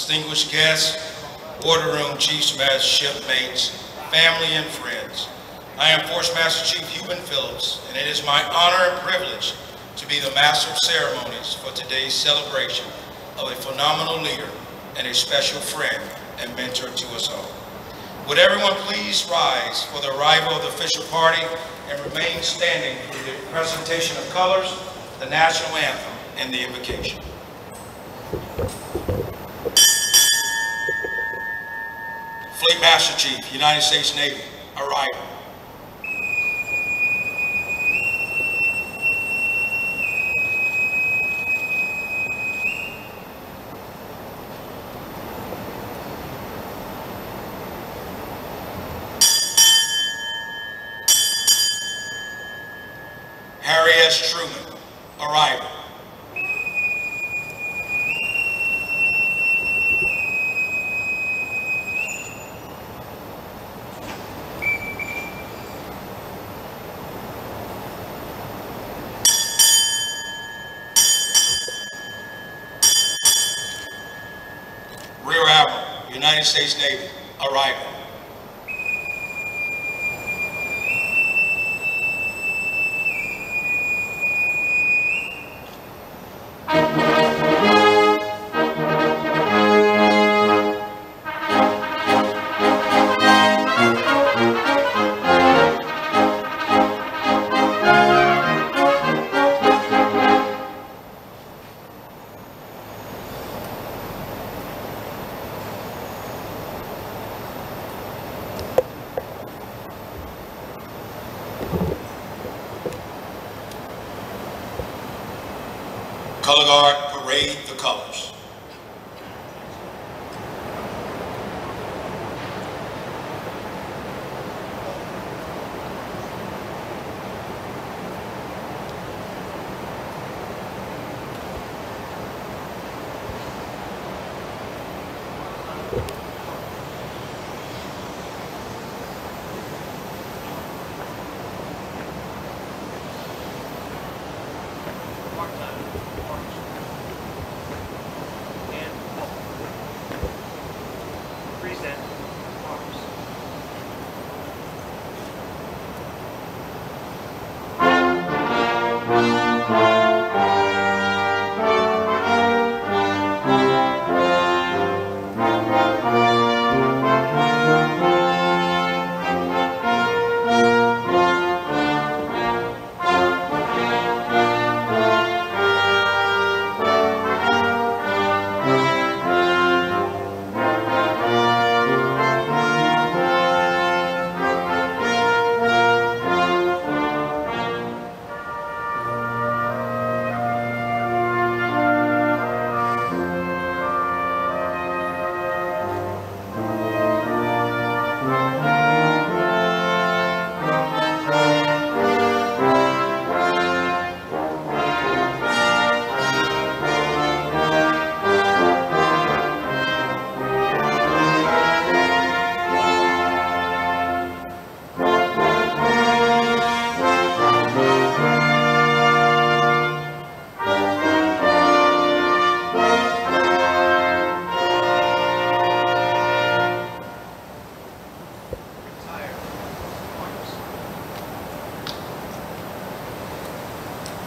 distinguished guests, Order Room Chiefs, Master shipmates, family, and friends. I am Force Master Chief Hubin Phillips, and it is my honor and privilege to be the Master of Ceremonies for today's celebration of a phenomenal leader and a special friend and mentor to us all. Would everyone please rise for the arrival of the official party and remain standing for the presentation of colors, the national anthem, and the invocation. Fleet Master Chief, United States Navy, arrival. Harry S. Truman, arrival. Rear Admiral, United States Navy, arrival. Color Guard, parade the colors.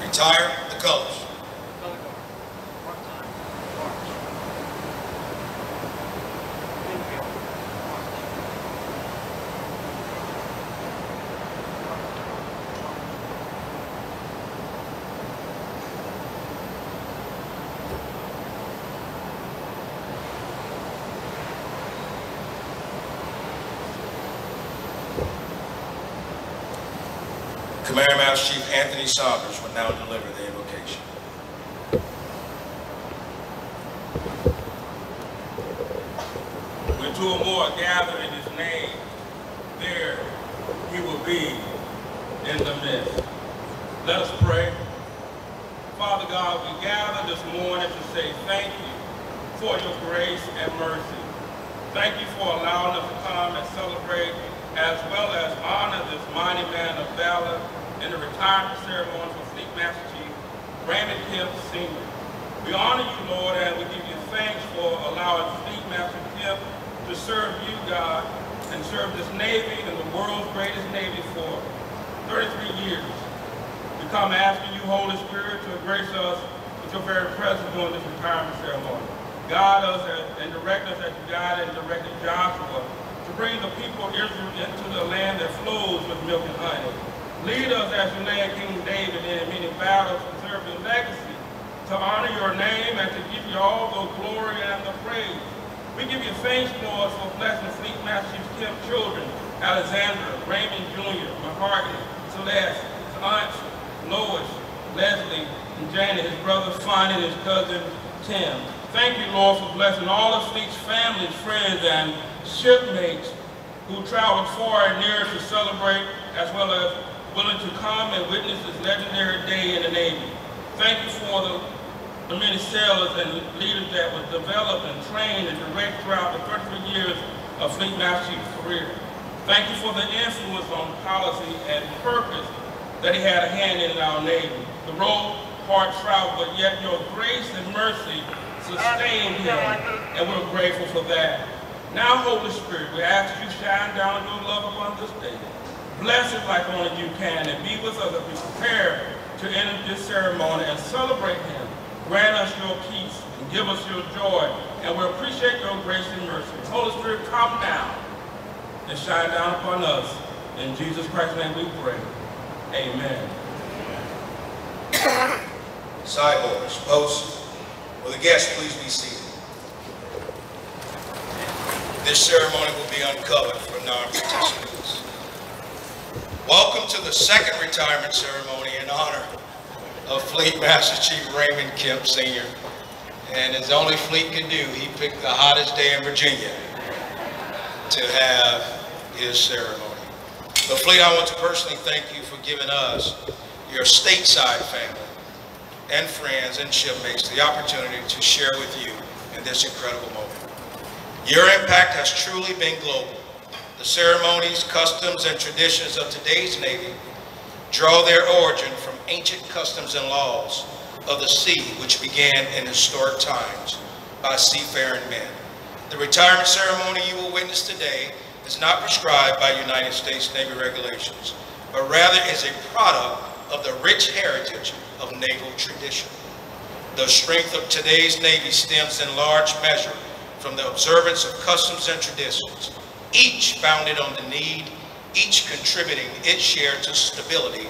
Retire the colors. Command Master Chief Anthony Saunders will now deliver the invocation. When two or more are gathered in his name, there he will be in the midst. Let us pray. Father God, we gather this morning to say thank you for your grace and mercy. Thank you for allowing us to come and celebrate as well as honor this mighty man of valor in the retirement ceremony for Fleet Master Chief Raymond Kemp Sr. We We honor you, Lord, and we give you thanks for allowing Fleet Master Kemp to serve you, God, and serve this Navy and the world's greatest Navy for 33 years. We come asking you, Holy Spirit, to grace us with your very presence during this retirement ceremony. Guide us and direct us as you guided and directed Joshua to bring the people of Israel into the land that flows with milk and honey. Lead us as you led King David in many battles to serve your legacy, to honor your name and to give you all the glory and the praise. We give you thanks, Lord, for blessing Fleet Master Chief Kemp's children, Alexandra, Raymond Jr., Mahogany, Celeste, his aunts, Lois, Leslie, and Janet, his brother Fonny, and his cousin Tim. Thank you, Lord, for blessing all of Fleet's families, friends, and shipmates who traveled far and near to celebrate, as well as willing to come and witness this legendary day in the Navy. Thank you for the many sailors and leaders that were developed and trained and directed throughout the 33 years of Fleet Master Chief's career. Thank you for the influence on policy and purpose that he had a hand in our Navy. The road hard traveled, but yet your grace and mercy sustained him, and we're grateful for that. Now, Holy Spirit, we ask you shine down your love upon this day. Bless it like only you can, and be with us as we prepare to enter this ceremony and celebrate him. Grant us your peace and give us your joy, and we appreciate your grace and mercy. Holy Spirit, come down and shine down upon us. In Jesus Christ's name we pray. Amen. Sideboards, posts. Will the guests please be seated? This ceremony will be uncovered for non-participants. Welcome to the second retirement ceremony in honor of Fleet Master Chief Raymond Kemp Sr. And as only Fleet can do, he picked the hottest day in Virginia to have his ceremony. But Fleet, I want to personally thank you for giving us, your stateside family and friends and shipmates, the opportunity to share with you in this incredible moment. Your impact has truly been global. The ceremonies, customs, and traditions of today's Navy draw their origin from ancient customs and laws of the sea, which began in historic times by seafaring men. The retirement ceremony you will witness today is not prescribed by United States Navy regulations, but rather is a product of the rich heritage of naval tradition. The strength of today's Navy stems in large measure from the observance of customs and traditions, each founded on the need, each contributing its share to stability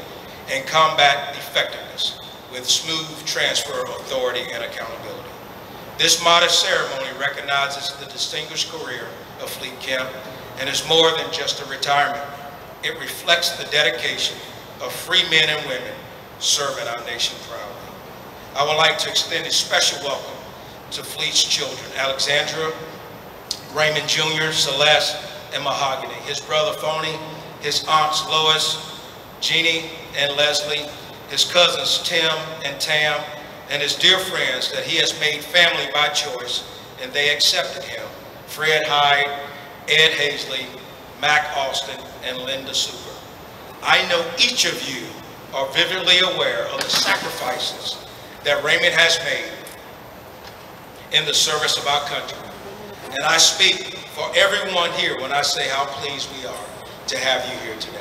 and combat effectiveness with smooth transfer of authority and accountability. This modest ceremony recognizes the distinguished career of Fleet Kemp and is more than just a retirement. It reflects the dedication of free men and women serving our nation proudly. I would like to extend a special welcome to Fleet's children, Alexandra, Raymond Jr., Celeste, and Mahogany, his brother Phony, his aunts Lois, Jeannie, and Leslie, his cousins Tim and Tam, and his dear friends that he has made family by choice, and they accepted him, Fred Hyde, Ed Hazley, Mac Austin, and Linda Super. I know each of you are vividly aware of the sacrifices that Raymond has made in the service of our country. And I speak for everyone here when I say how pleased we are to have you here today.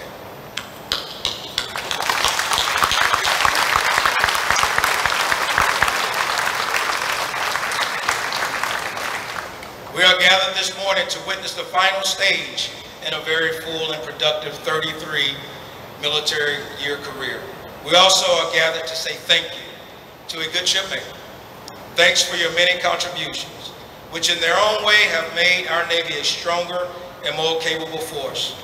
We are gathered this morning to witness the final stage in a very full and productive 33 military year career. We also are gathered to say thank you to a good shipmate. Thanks for your many contributions, which in their own way have made our Navy a stronger and more capable force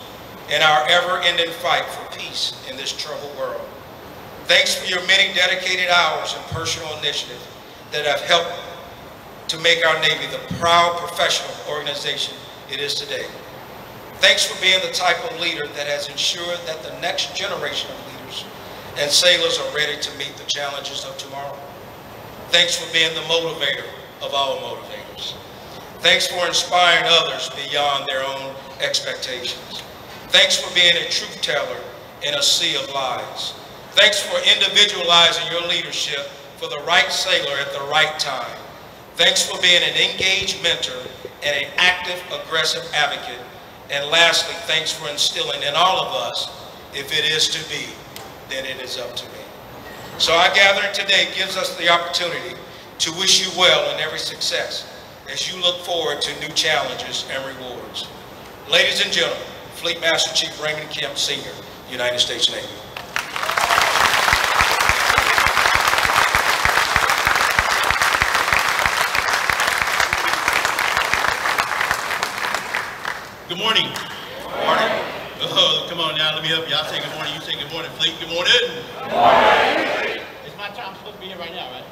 in our ever-ending fight for peace in this troubled world. Thanks for your many dedicated hours and personal initiatives that have helped to make our Navy the proud professional organization it is today. Thanks for being the type of leader that has ensured that the next generation of leaders and sailors are ready to meet the challenges of tomorrow. Thanks for being the motivator of all motivators. Thanks for inspiring others beyond their own expectations. Thanks for being a truth teller in a sea of lies. Thanks for individualizing your leadership for the right sailor at the right time. Thanks for being an engaged mentor and an active, aggressive advocate. And lastly, thanks for instilling in all of us, if it is to be, then it is up to me. So our gathering today gives us the opportunity to wish you well in every success as you look forward to new challenges and rewards. Ladies and gentlemen, Fleet Master Chief Raymond Kemp, Sr., United States Navy. Good morning. Good morning. Oh, come on now, let me help you. I'll say good morning, you say good morning, Fleet. Good morning. Good morning. It's my time. I'm supposed to be here right now, right?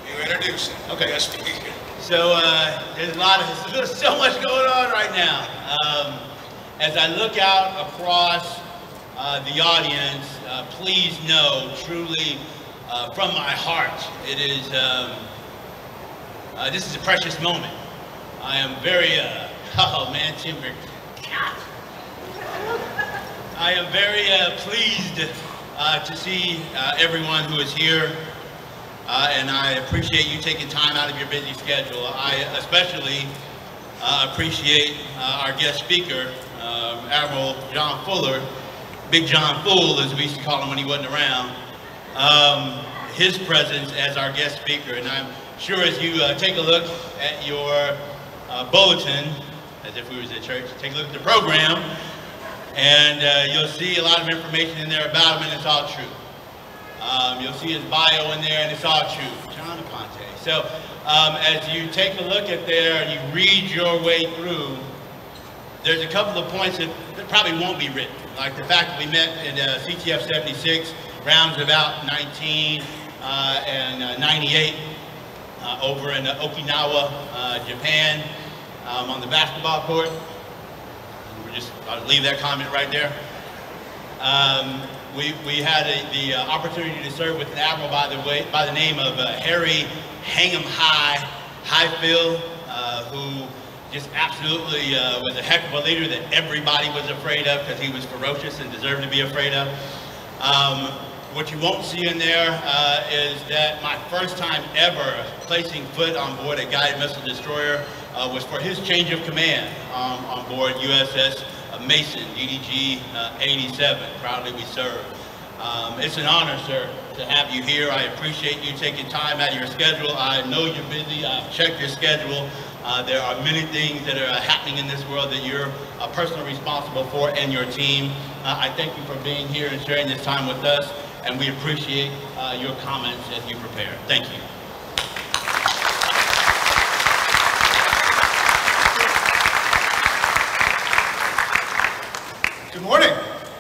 You introduce it. Okay. Yes, speaker. So there's so much going on right now. As I look out across the audience, please know truly from my heart, it is, this is a precious moment. I am very, oh man, Timber. I am very pleased to see everyone who is here, and I appreciate you taking time out of your busy schedule. I especially appreciate our guest speaker, Admiral John Fuller, Big John Fool, as we used to call him when he wasn't around, his presence as our guest speaker. And I'm sure as you take a look at your bulletin, as if we was at church, take a look at the program, and you'll see a lot of information in there about him, and it's all true. You'll see his bio in there, and it's all true. John Aponte. So as you take a look at there and you read your way through, there's a couple of points that probably won't be written, like the fact that we met in CTF 76, rounds about 19 and 98 over in Okinawa, Japan, on the basketball court. I'll leave that comment right there. We had the opportunity to serve with an admiral by the name of Harry Hang'em High Highfield, who just absolutely was a heck of a leader that everybody was afraid of because he was ferocious and deserved to be afraid of. What you won't see in there is that my first time ever placing foot on board a guided missile destroyer was for his change of command on board USS Mason, DDG 87. Proudly we serve. It's an honor, sir, to have you here. I appreciate you taking time out of your schedule. I know you're busy. I've checked your schedule. There are many things that are happening in this world that you're personally responsible for, and your team. I thank you for being here and sharing this time with us, and we appreciate your comments as you prepare. Thank you. Good morning.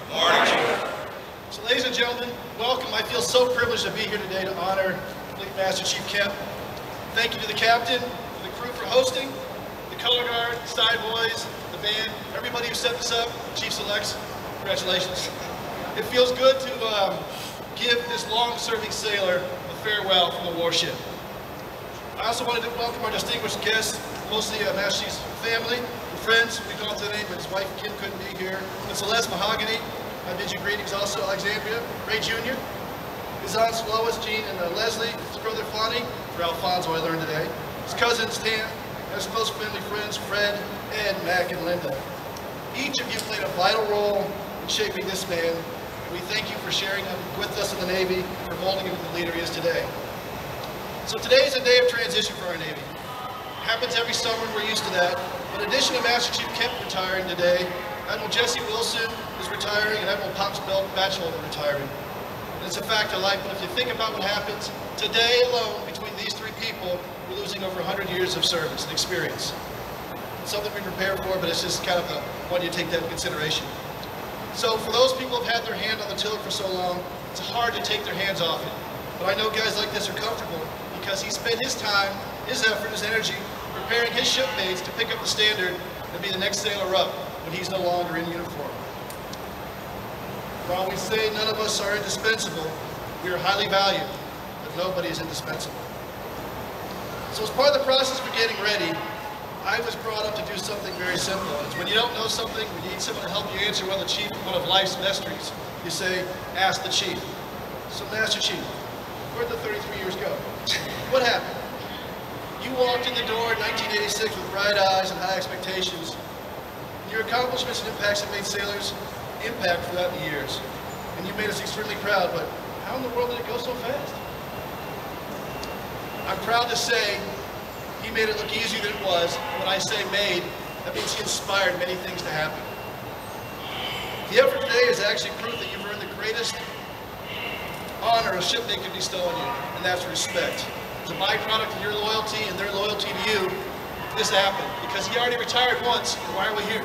Good morning, Chief. So ladies and gentlemen, welcome. I feel so privileged to be here today to honor Fleet Master Chief Kemp. Thank you to the captain, to the crew for hosting, the color guard, side boys, the band, everybody who set this up, Chief Selects, congratulations. It feels good to give this long-serving sailor a farewell from the warship. I also wanted to welcome our distinguished guests, mostly Master Chief's family, friends. We call today, but his wife Kim couldn't be here. And Celeste Mahogany, I bid you greetings also. Alexandria, Ray Jr., his aunts Lois, Jean, and Leslie, his brother Fonnie, for Alfonso I learned today, his cousins Tam, and his close family friends Fred, Ed, Mac, and Linda. Each of you played a vital role in shaping this man, and we thank you for sharing him with us in the Navy, for molding him into the leader he is today. So today is a day of transition for our Navy. Happens every summer, we're used to that. But in addition to Master Chief Kemp retiring today, Admiral Jesse Wilson is retiring and Admiral Pops Batchel is retiring. And it's a fact of life, but if you think about what happens, today alone, between these three people, we're losing over 100 years of service and experience. It's something we prepare for, but it's just kind of one you take that into consideration. So for those people who have had their hand on the tiller for so long, it's hard to take their hands off it. But I know guys like this are comfortable because he spent his time, his effort, his energy, preparing his shipmates to pick up the standard and be the next sailor up when he's no longer in uniform. While we say none of us are indispensable, we are highly valued, but nobody is indispensable. So as part of the process for getting ready, I was brought up to do something very simple. It's when you don't know something, when you need someone to help you answer one of life's mysteries, you say, ask the chief. So Master Chief, where'd the 33 years go? What happened? You walked in the door in 1986 with bright eyes and high expectations. Your accomplishments and impacts have made sailors impact throughout the years. And you made us extremely proud, but how in the world did it go so fast? I'm proud to say he made it look easier than it was. When I say made, that means he inspired many things to happen. The effort today is actually proof that you've earned the greatest honor a shipmate could bestow on you, and that's respect. As a byproduct of your loyalty and their loyalty to you, this happened. Because he already retired once, and why are we here?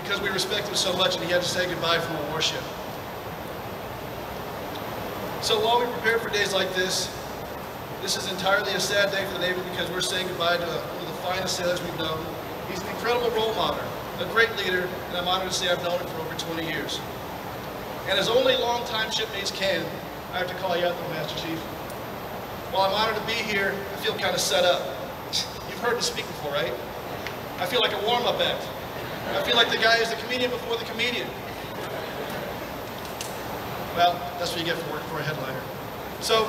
Because we respect him so much and he had to say goodbye from a warship. So while we prepare for days like this is entirely a sad day for the Navy because we're saying goodbye to one of the finest sailors we've known. He's an incredible role model, a great leader, and I'm honored to say I've known him for over 20 years. And as only longtime shipmates can, I have to call you out though, Master Chief. While I'm honored to be here, I feel kind of set up. You've heard me speak before, right? I feel like a warm-up act. I feel like the guy who's the comedian before the comedian. Well, that's what you get for working for a headliner. So,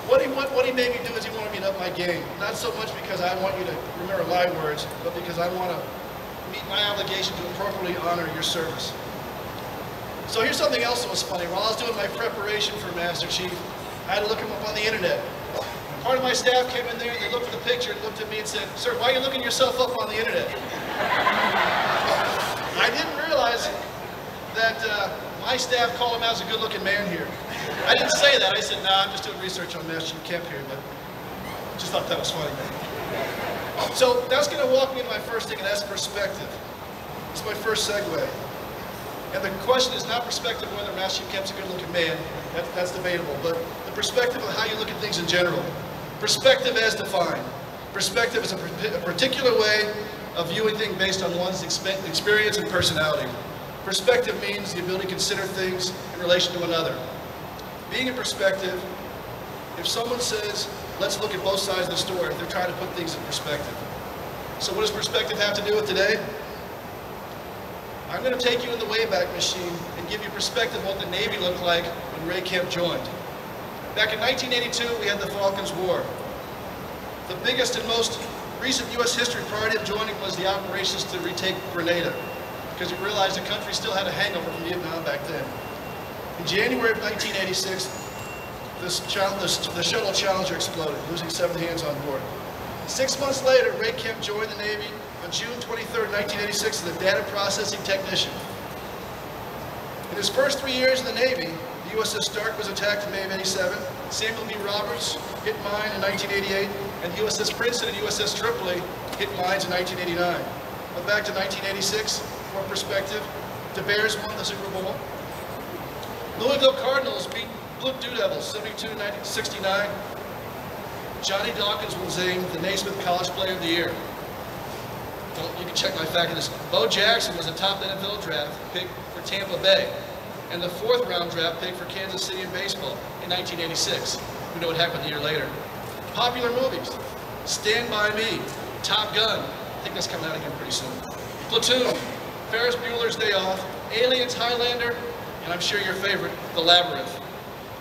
what he made me do is he wanted me to up my game. Not so much because I want you to remember my words, but because I want to meet my obligation to appropriately honor your service. So here's something else that was funny. While I was doing my preparation for Master Chief, I had to look him up on the internet. Part of my staff came in there, and they looked at the picture and looked at me and said, "Sir, why are you looking yourself up on the internet?" I didn't realize that my staff called him out as a good-looking man here. I didn't say that. I said, "Nah, I'm just doing research on Master Chief Kemp here," but I just thought that was funny. So that's going to walk me into my first thing, and that's perspective. It's my first segue. And the question is not perspective whether Master Chief Kemp's a good-looking man. That's debatable. But the perspective of how you look at things in general. Perspective as defined. Perspective is a particular way of viewing things based on one's experience and personality. Perspective means the ability to consider things in relation to another. Being in perspective, if someone says, let's look at both sides of the story, they're trying to put things in perspective. So what does perspective have to do with today? I'm going to take you in the Wayback Machine and give you perspective of what the Navy looked like when Ray Kemp joined. Back in 1982, we had the Falklands War. The biggest and most recent U.S. history prior to joining was the operations to retake Grenada, because we realized the country still had a hangover from Vietnam back then. In January of 1986, the shuttle Challenger exploded, losing 7 hands on board. 6 months later, Ray Kemp joined the Navy on June 23, 1986 as a data processing technician. In his first 3 years in the Navy, the USS Stark was attacked in May of '87, Samuel B. Roberts hit mine in 1988, and USS Princeton and USS Tripoli hit mines in 1989. But back to 1986, for perspective, the Bears won the Super Bowl. Louisville Cardinals beat Blue Devils 72-69. Johnny Dawkins was named the Naismith College Player of the Year. You can check my fact on this. Bo Jackson was a top NFL draft pick for Tampa Bay, and the 4th round draft pick for Kansas City in baseball in 1986. We know what happened a year later. Popular movies: Stand By Me, Top Gun, I think that's coming out again pretty soon. Platoon, Ferris Bueller's Day Off, Aliens, Highlander, and I'm sure your favorite, The Labyrinth.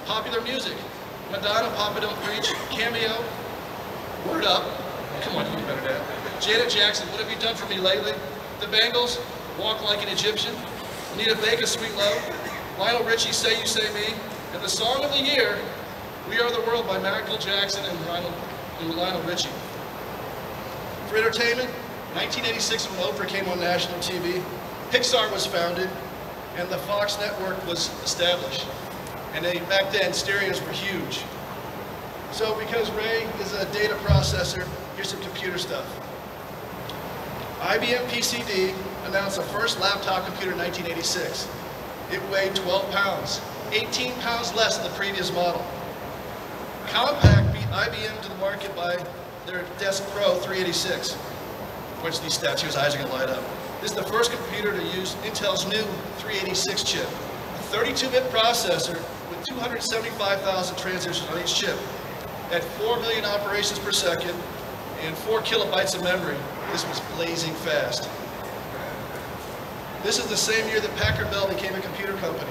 Popular music: Madonna, Papa Don't Preach, Cameo, Word Up, come on, you better than that. Janet Jackson, What Have You Done For Me Lately? The Bangles, Walk Like an Egyptian. Anita Baker, Sweet Love. Lionel Richie, Say You Say Me. And the song of the year, We Are the World by Michael Jackson and Lionel Richie. For entertainment, 1986 when Oprah came on national TV, Pixar was founded, and the Fox network was established. And back then, stereos were huge. So because Ray is a data processor, here's some computer stuff. IBM PCD announced the first laptop computer in 1986. It weighed 12 pounds, 18 pounds less than the previous model. Compaq beat IBM to the market by their Desk Pro 386, which these statues' eyes are going to light up. This is the first computer to use Intel's new 386 chip, a 32-bit processor with 275,000 transistors on each chip. At 4 million operations per second and 4 kilobytes of memory, this was blazing fast. This is the same year that Packard Bell became a computer company.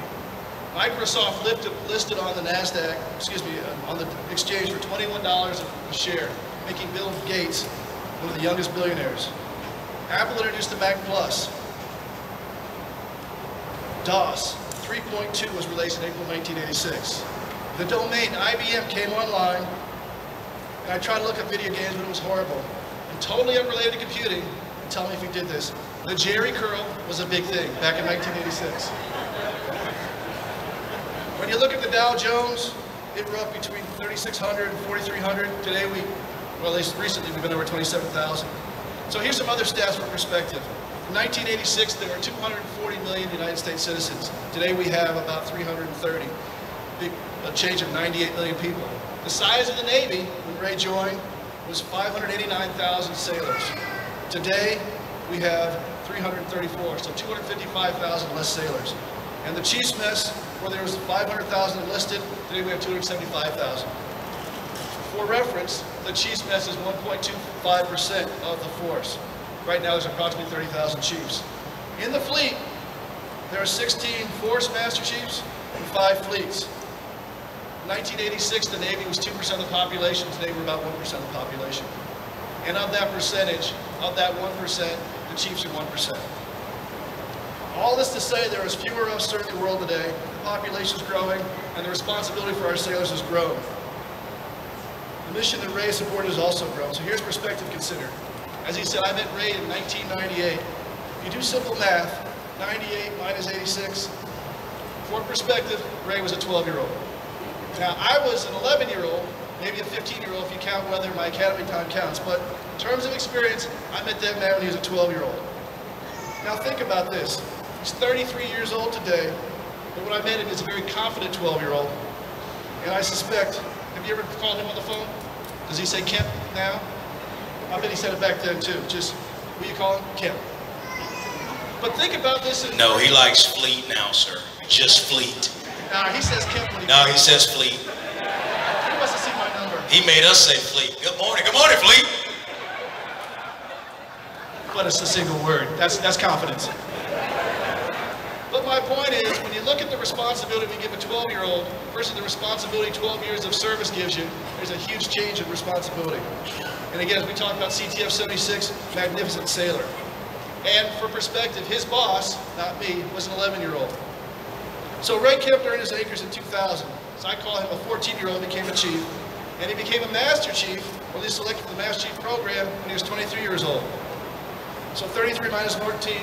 Microsoft listed on the NASDAQ, on the exchange for $21 a share, making Bill Gates one of the youngest billionaires. Apple introduced the Mac Plus. DOS 3.2 was released in April 1986. The domain IBM came online, and I tried to look up video games, but it was horrible. And totally unrelated to computing, and tell me if you did this, the Jerry curl was a big thing back in 1986. When you look at the Dow Jones, it were up between 3,600 and 4,300. Today well, at least recently, we've been over 27,000. So here's some other stats for perspective. In 1986, there were 240 million United States citizens. Today we have about 330. A change of 98 million people. The size of the Navy, when Ray joined, was 589,000 sailors. Today, we have 334, so 255,000 less sailors. And the Chiefs Mess, where there was 500,000 enlisted, today we have 275,000. For reference, the Chiefs Mess is 1.25% of the force. Right now, there's approximately 30,000 chiefs. In the fleet, there are 16 Force Master Chiefs and 5 fleets. In 1986, the Navy was 2% of the population. Today, we're about 1% of the population. And of that percentage, of that 1%, the Chiefs are 1%. All this to say, there is fewer of us serving the world today. The population is growing, and the responsibility for our sailors has grown. The mission that Ray supported has also grown. So here's perspective considered. As he said, I met Ray in 1998. If you do simple math, 98 minus 86, for perspective, Ray was a 12-year-old. Now, I was an 11-year-old, maybe a 15-year-old if you count whether my academy time counts, but in terms of experience, I met that man when he was a 12-year-old. Now think about this. He's 33 years old today, but when I met him, he's a very confident 12-year-old. And I suspect, have you ever called him on the phone? Does he say Kemp now? I bet he said it back then too. Just, what do you call him? Kemp. But think about this. No, he likes Fleet now, sir. Just Fleet. Nah, he says Kemp when he No, he says Fleet. He must have seen my number. He made us say Fleet. Good morning, Fleet. But it's a single word. That's confidence. But my point is, when you look at the responsibility we give a 12-year-old versus the responsibility 12 years of service gives you, there's a huge change in responsibility. And again, as we talk about CTF 76, magnificent sailor. And for perspective, his boss, not me, was an 11-year-old. So Ray Kemp earned his acres in 2000. So I call him a 14-year-old, became a chief. And he became a Master Chief, or at least selected for the Master Chief program when he was 23 years old. So 33 minus 14,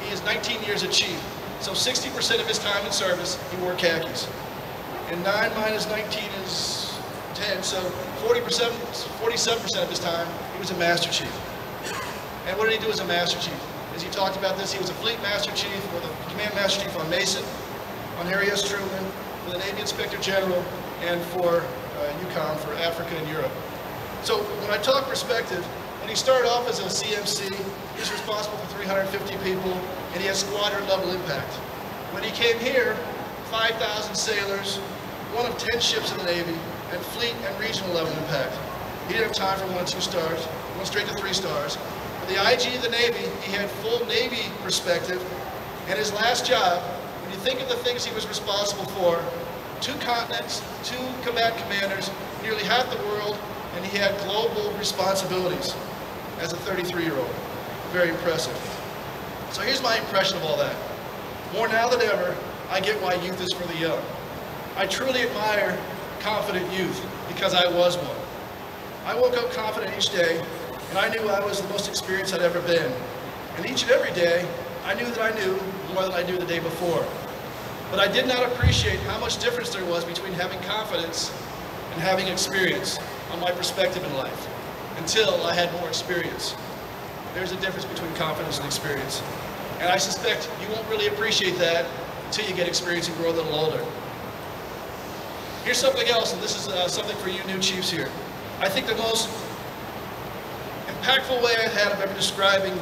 he is 19 years a chief. So 60% of his time in service, he wore khakis. And 9 minus 19 is 10, so 47% of his time, he was a Master Chief. And what did he do as a Master Chief? As he talked about this, he was a Fleet Master Chief, or the Command Master Chief on Mason, on Harry S. Truman, for the Navy Inspector General, and for UCOM for Africa and Europe. So when I talk perspective, when he started off as a CMC, he was responsible for 350 people, and he had squadron level impact. When he came here, 5,000 sailors, one of 10 ships in the Navy, and fleet and regional level impact. He didn't have time for 1 and 2 stars, went straight to 3 stars. For the IG of the Navy, he had full Navy perspective, and his last job, when you think of the things he was responsible for, 2 continents, 2 combat commanders, nearly half the world, and he had global responsibilities as a 33-year-old. Very impressive. So here's my impression of all that. More now than ever, I get why youth is for the young. I truly admire confident youth because I was one. I woke up confident each day, and I knew I was the most experienced I'd ever been. And each and every day, I knew that I knew more than I knew the day before. But I did not appreciate how much difference there was between having confidence and having experience on my perspective in life, until I had more experience. There's a difference between confidence and experience. And I suspect you won't really appreciate that until you get experience and grow a little older. Here's something else, and this is something for you new chiefs here. I think the most impactful way I've had of ever describing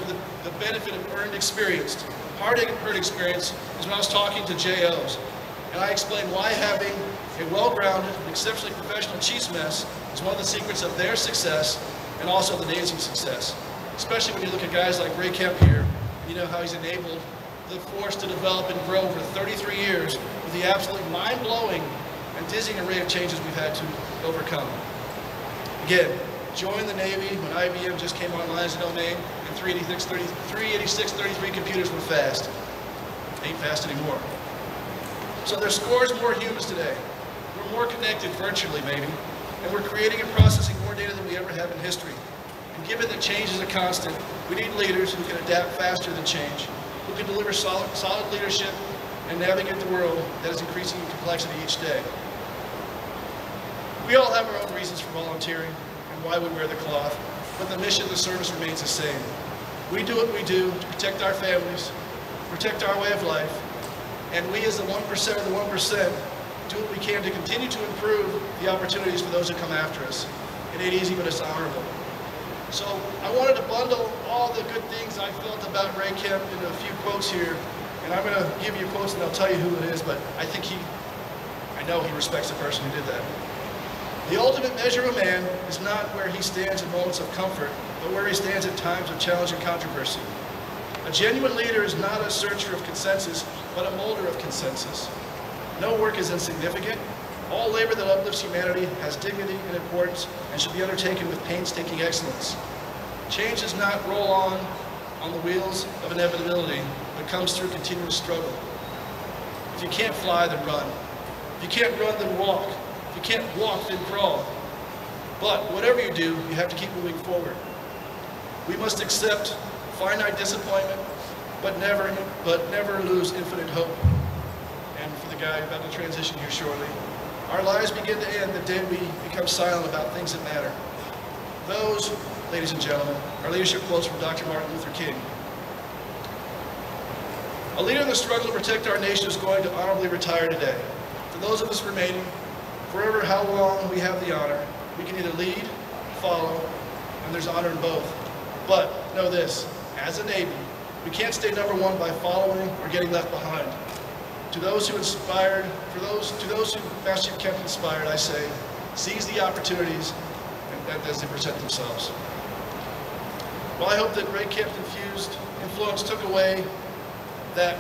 the benefit of earned experience, hard earned experience, is when I was talking to JOs. And I explained why having a well-grounded, exceptionally professional Chiefs Mess is one of the secrets of their success and also the Navy's success. Especially when you look at guys like Ray Kemp here, you know how he's enabled the force to develop and grow over 33 years with the absolutely mind-blowing and dizzying array of changes we've had to overcome. Again, joined the Navy when IBM just came online as a domain, and 386.33 computers were fast. Ain't fast anymore. So there's scores more humans today. We're more connected virtually, maybe, and we're creating and processing more data than we ever have in history. And given that change is a constant, we need leaders who can adapt faster than change, who can deliver solid leadership and navigate the world that is increasing in complexity each day. We all have our own reasons for volunteering and why we wear the cloth, but the mission of the service remains the same. We do what we do to protect our families, protect our way of life, and we as the 1% of the 1% do what we can to continue to improve the opportunities for those who come after us. It ain't easy, but it's honorable. So I wanted to bundle all the good things I felt about Ray Kemp into a few quotes here, and I'm going to give you quotes and I'll tell you who it is, but I know he respects the person who did that. The ultimate measure of a man is not where he stands in moments of comfort, but where he stands at times of challenge and controversy. A genuine leader is not a searcher of consensus, but a molder of consensus. No work is insignificant. All labor that uplifts humanity has dignity and importance and should be undertaken with painstaking excellence. Change does not roll on the wheels of inevitability, but comes through continuous struggle. If you can't fly, then run. If you can't run, then walk. If you can't walk, then crawl. But whatever you do, you have to keep moving forward. We must accept finite disappointment, but never lose infinite hope. And for the guy about to transition here shortly, our lives begin to end the day we become silent about things that matter. Those, ladies and gentlemen, are leadership quotes from Dr. Martin Luther King. A leader in the struggle to protect our nation is going to honorably retire today. For those of us remaining, forever how long we have the honor, we can either lead, follow, and there's honor in both. But know this, as a Navy, we can't stay number one by following or getting left behind. To those who inspired, to those who Master Chief Kemp inspired, I say, seize the opportunities as they present themselves. Well, I hope that Ray Kemp's influence took away that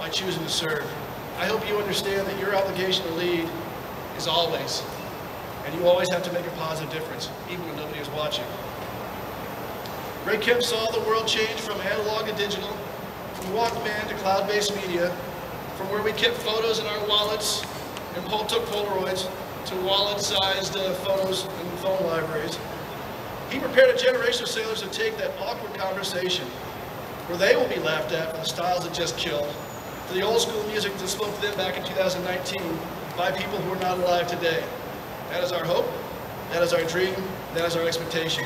by choosing to serve. I hope you understand that your obligation to lead is always, and you always have to make a positive difference, even when nobody is watching. Ray Kemp saw the world change from analog to digital, from Walkman to cloud-based media, from where we kept photos in our wallets and took Polaroids to wallet-sized photos in phone libraries. He prepared a generation of sailors to take that awkward conversation where they will be laughed at for the styles that just killed, for the old school music that spoke to them back in 2019 by people who are not alive today. That is our hope, that is our dream, that is our expectation.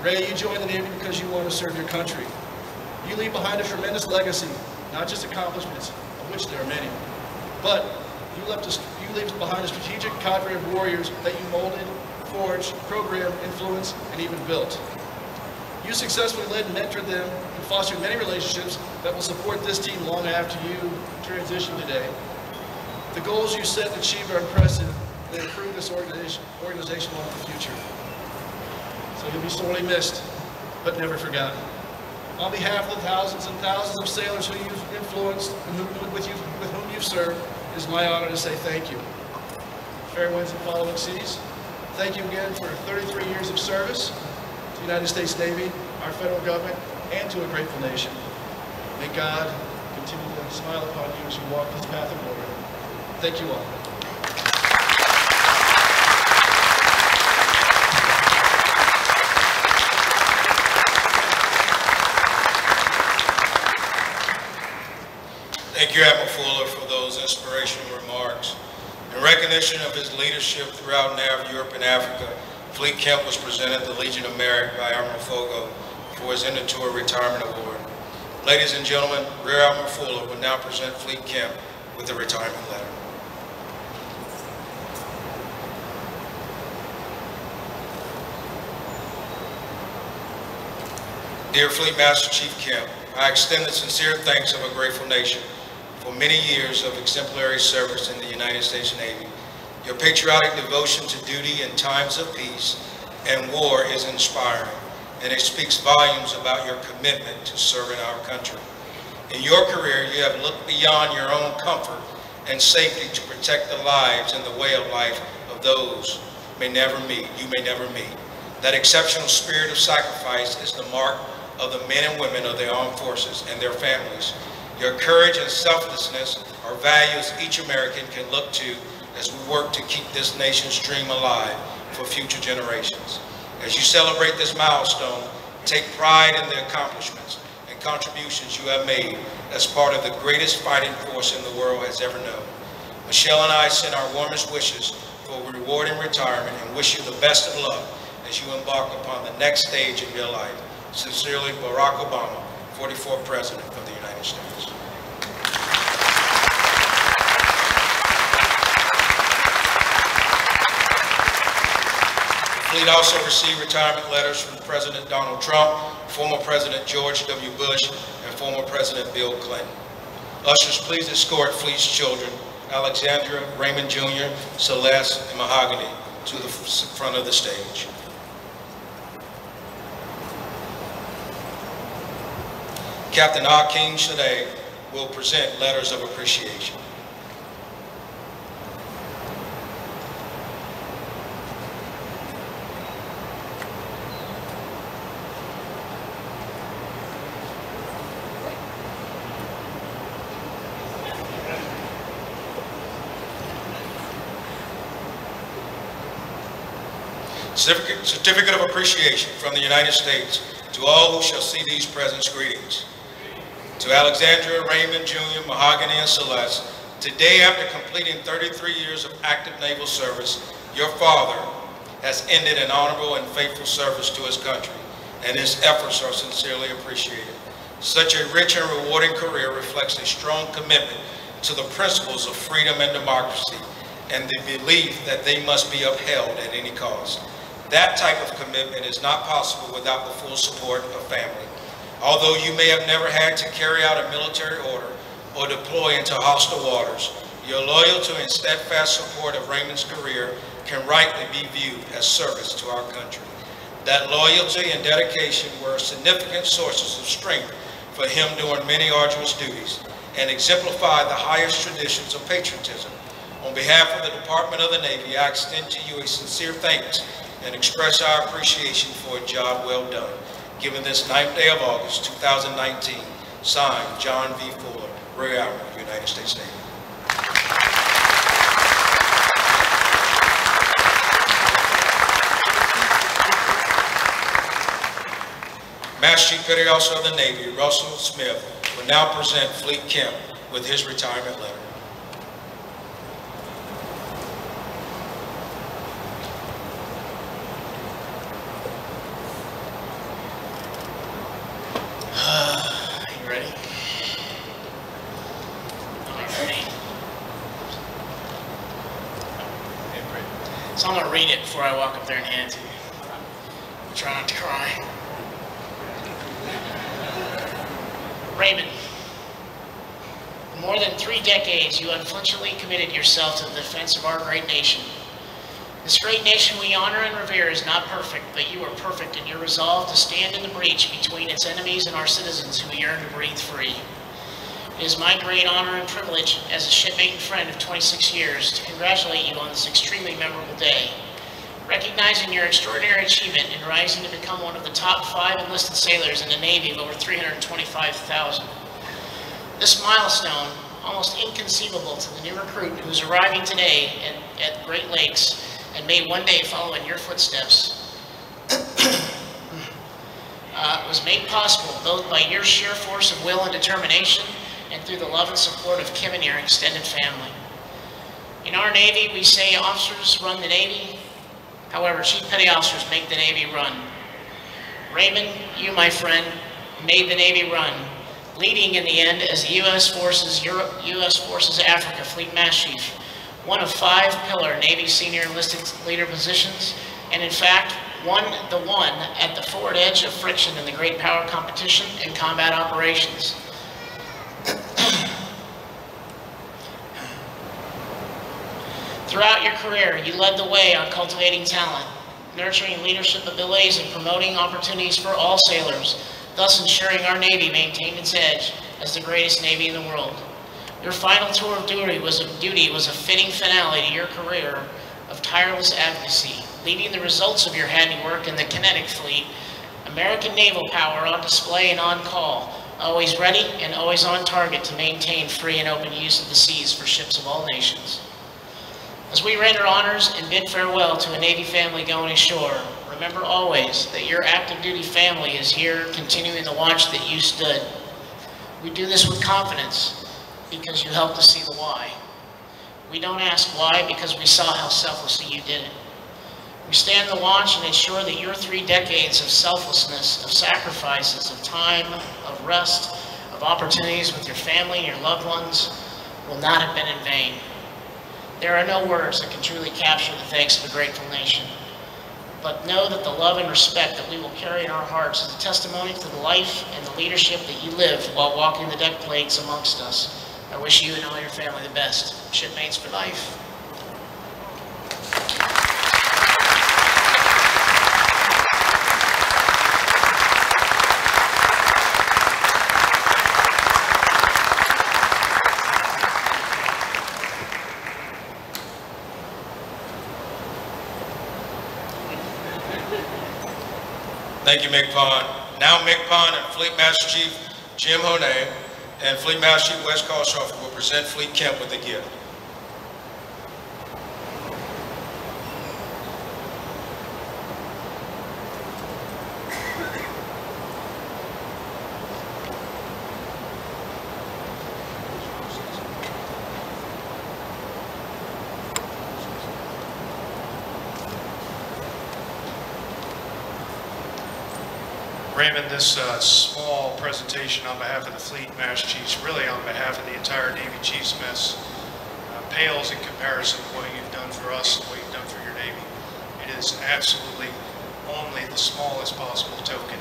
Ray, you joined the Navy because you want to serve your country. You leave behind a tremendous legacy, not just accomplishments, of which there are many, but you leave behind a strategic cadre of warriors that you molded, forged, programmed, influenced, and even built. You successfully led and mentored them and fostered many relationships that will support this team long after you transition today. The goals you set and achieved are impressive and improve this organization well in the future. So you'll be sorely missed, but never forgotten. On behalf of the thousands and thousands of sailors who you've influenced and with whom you've served, it is my honor to say thank you. Fair winds and following seas. Thank you again for 33 years of service to the United States Navy, our federal government, and to a grateful nation. May God continue to smile upon you as you walk this path of glory. Thank you all. Thank you, Admiral Fuller, for those inspirational remarks. In recognition of his leadership throughout Europe and Africa, Fleet Kemp was presented the Legion of Merit by Admiral Fogo for his end-of-tour retirement award. Ladies and gentlemen, Rear Admiral Fuller will now present Fleet Kemp with the retirement letter. Dear Fleet Master Chief Kemp, I extend the sincere thanks of a grateful nation for many years of exemplary service in the United States Navy. Your patriotic devotion to duty in times of peace and war is inspiring, and it speaks volumes about your commitment to serving our country. In your career, you have looked beyond your own comfort and safety to protect the lives and the way of life of those you may never meet. That exceptional spirit of sacrifice is the mark of the men and women of the armed forces and their families. Your courage and selflessness are values each American can look to as we work to keep this nation's dream alive for future generations. As you celebrate this milestone, take pride in the accomplishments and contributions you have made as part of the greatest fighting force in the world has ever known. Michelle and I send our warmest wishes for a rewarding retirement and wish you the best of luck as you embark upon the next stage of your life. Sincerely, Barack Obama, 44th President of the United States. The fleet also received retirement letters from President Donald Trump, former President George W. Bush, and former President Bill Clinton. Ushers, please escort fleet's children, Alexandra, Raymond Jr., Celeste, and Mahogany, to the front of the stage. Captain Akeem Shadeh will present letters of appreciation. Certificate of appreciation from the United States to all who shall see these presents. Greetings. To Alexandra, Raymond Jr., Mahogany, and Celeste, today after completing 33 years of active naval service, your father has ended an honorable and faithful service to his country, and his efforts are sincerely appreciated. Such a rich and rewarding career reflects a strong commitment to the principles of freedom and democracy, and the belief that they must be upheld at any cost. That type of commitment is not possible without the full support of family. Although you may have never had to carry out a military order or deploy into hostile waters, your loyalty and steadfast support of Raymond's career can rightly be viewed as service to our country. That loyalty and dedication were significant sources of strength for him during many arduous duties and exemplified the highest traditions of patriotism. On behalf of the Department of the Navy, I extend to you a sincere thanks and express our appreciation for a job well done. Given this 9th day of August, 2019, signed, John V. Fuller, Rear Admiral, United States Navy. Master Chief Petty Officer of the Navy, Russell Smith, will now present Fleet Kemp with his retirement letter. So I'm going to read it before I walk up there and hand it to you. Try not to cry. Raymond, for more than 3 decades, you unflinchingly committed yourself to the defense of our great nation. This great nation we honor and revere is not perfect, but you are perfect in your resolve to stand in the breach between its enemies and our citizens who yearn to breathe free. It is my great honor and privilege as a shipmate and friend of 26 years to congratulate you on this extremely memorable day. Recognizing your extraordinary achievement in rising to become one of the top 5 enlisted sailors in a Navy of over 325,000. This milestone, almost inconceivable to the new recruit who's arriving today at Great Lakes and may one day follow in your footsteps, was made possible both by your sheer force of will and determination and through the love and support of Kim and your extended family. In our Navy, we say officers run the Navy. However, Chief Petty Officers make the Navy run. Raymond, you, my friend, made the Navy run, leading in the end as the U.S. Forces Europe, U.S. Forces Africa Fleet Master Chief, one of 5 pillar Navy senior enlisted leader positions, and in fact, the one at the forward edge of friction in the great power competition and combat operations. Throughout your career, you led the way on cultivating talent, nurturing leadership abilities, and promoting opportunities for all sailors, thus ensuring our Navy maintained its edge as the greatest Navy in the world. Your final tour of duty was a fitting finale to your career of tireless advocacy, leaving the results of your handiwork in the kinetic fleet, American naval power on display and on call, always ready and always on target to maintain free and open use of the seas for ships of all nations. As we render honors and bid farewell to a Navy family going ashore, remember always that your active duty family is here continuing the watch that you stood. We do this with confidence because you helped us see the why. We don't ask why because we saw how selflessly you did it. We stand the watch and ensure that your 3 decades of selflessness, of sacrifices, of time, of rest, of opportunities with your family and your loved ones will not have been in vain. There are no words that can truly capture the thanks of a grateful nation. But know that the love and respect that we will carry in our hearts is a testimony to the life and the leadership that you lived while walking the deck plates amongst us. I wish you and all your family the best. Shipmates for life. Thank you, McPond. Now McPond and Fleet Master Chief Jim Honay and Fleet Master Chief Wes Carlshofer will present Fleet Kemp with a gift. Raymond, this small presentation on behalf of the Fleet Master Chiefs, really on behalf of the entire Navy Chiefs Mess, pales in comparison to what you've done for us and what you've done for your Navy. It is absolutely only the smallest possible token.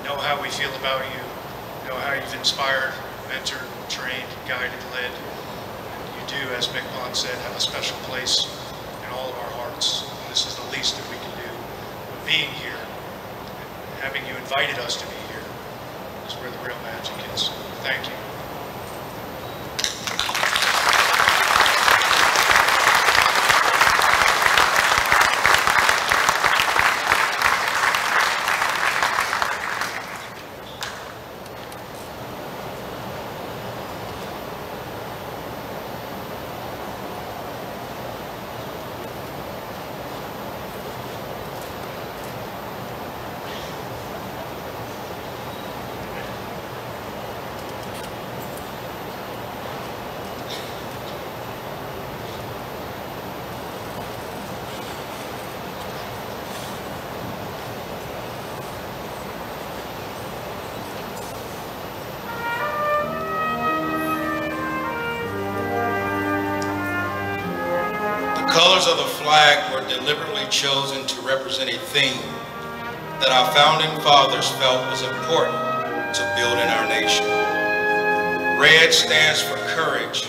Know how we feel about you, know how you've inspired, mentored, trained, guided, led. And you do, as McPond said, have a special place in all of our hearts. And this is the least that we can do. But being here, having you invited us to be here is where the real magic is. Thank you. The colors of the flag were deliberately chosen to represent a theme that our founding fathers felt was important to building our nation. Red stands for courage,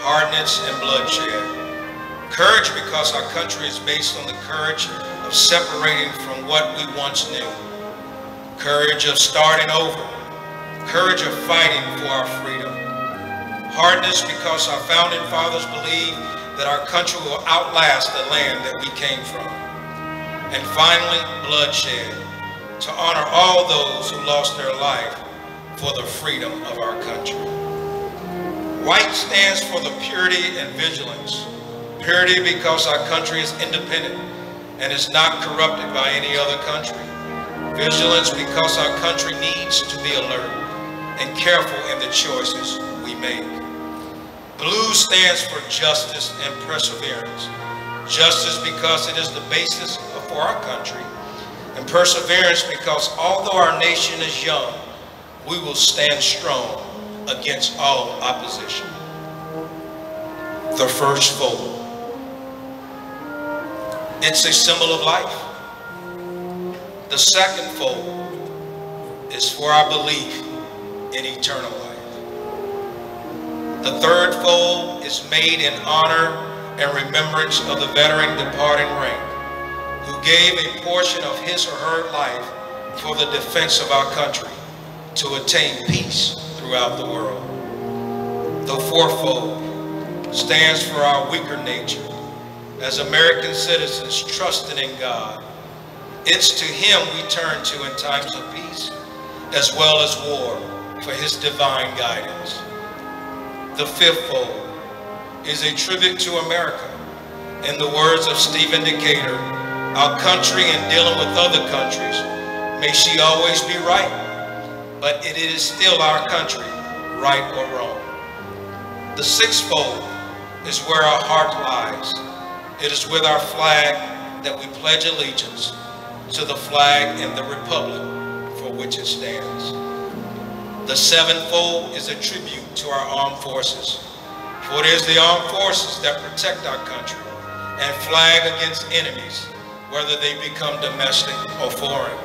hardness, and bloodshed. Courage because our country is based on the courage of separating from what we once knew. Courage of starting over. Courage of fighting for our freedom. Hardness because our founding fathers believed that our country will outlast the land that we came from. And finally, bloodshed, to honor all those who lost their life for the freedom of our country. White stands for the purity and vigilance. Purity because our country is independent and is not corrupted by any other country. Vigilance because our country needs to be alert and careful in the choices we make. Blue stands for justice and perseverance. Justice because it is the basis for our country, and perseverance because although our nation is young, we will stand strong against all opposition. The first fold. It's a symbol of life. The second fold is for our belief in eternal life. The third fold is made in honor and remembrance of the veteran departing rank, who gave a portion of his or her life for the defense of our country to attain peace throughout the world. The fourfold stands for our weaker nature as American citizens trusting in God. It's to him we turn to in times of peace as well as war for his divine guidance. The fifth fold is a tribute to America. In the words of Stephen Decatur, our country in dealing with other countries, may she always be right, but it is still our country, right or wrong. The sixth fold is where our heart lies. It is with our flag that we pledge allegiance to the flag and the republic for which it stands. The sevenfold is a tribute to our armed forces, for it is the armed forces that protect our country and flag against enemies, whether they become domestic or foreign.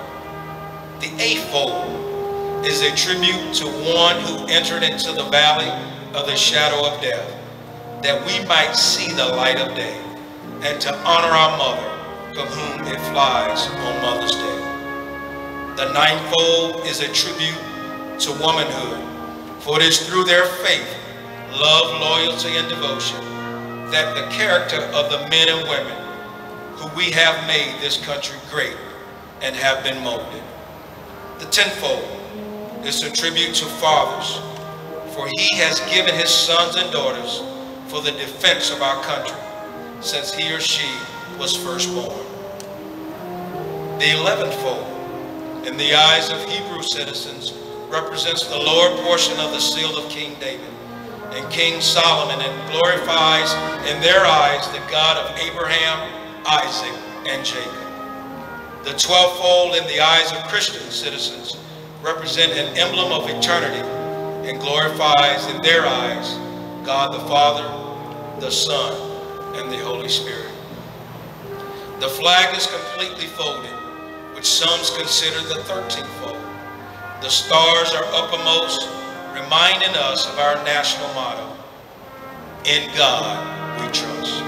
The eightfold is a tribute to one who entered into the valley of the shadow of death, that we might see the light of day, and to honor our mother, from whom it flies on Mother's Day. The ninefold is a tribute to womanhood, for it is through their faith, love, loyalty, and devotion that the character of the men and women who we have made this country great and have been molded. The tenfold is a tribute to fathers, for he has given his sons and daughters for the defense of our country since he or she was first born. The 11th fold, in the eyes of Hebrew citizens, represents the lower portion of the seal of King David and King Solomon, and glorifies in their eyes the God of Abraham, Isaac, and Jacob. The 12th fold in the eyes of Christian citizens represent an emblem of eternity and glorifies in their eyes God the Father, the Son, and the Holy Spirit. The flag is completely folded, which some consider the 13th fold. The stars are uppermost, reminding us of our national motto, in God we trust.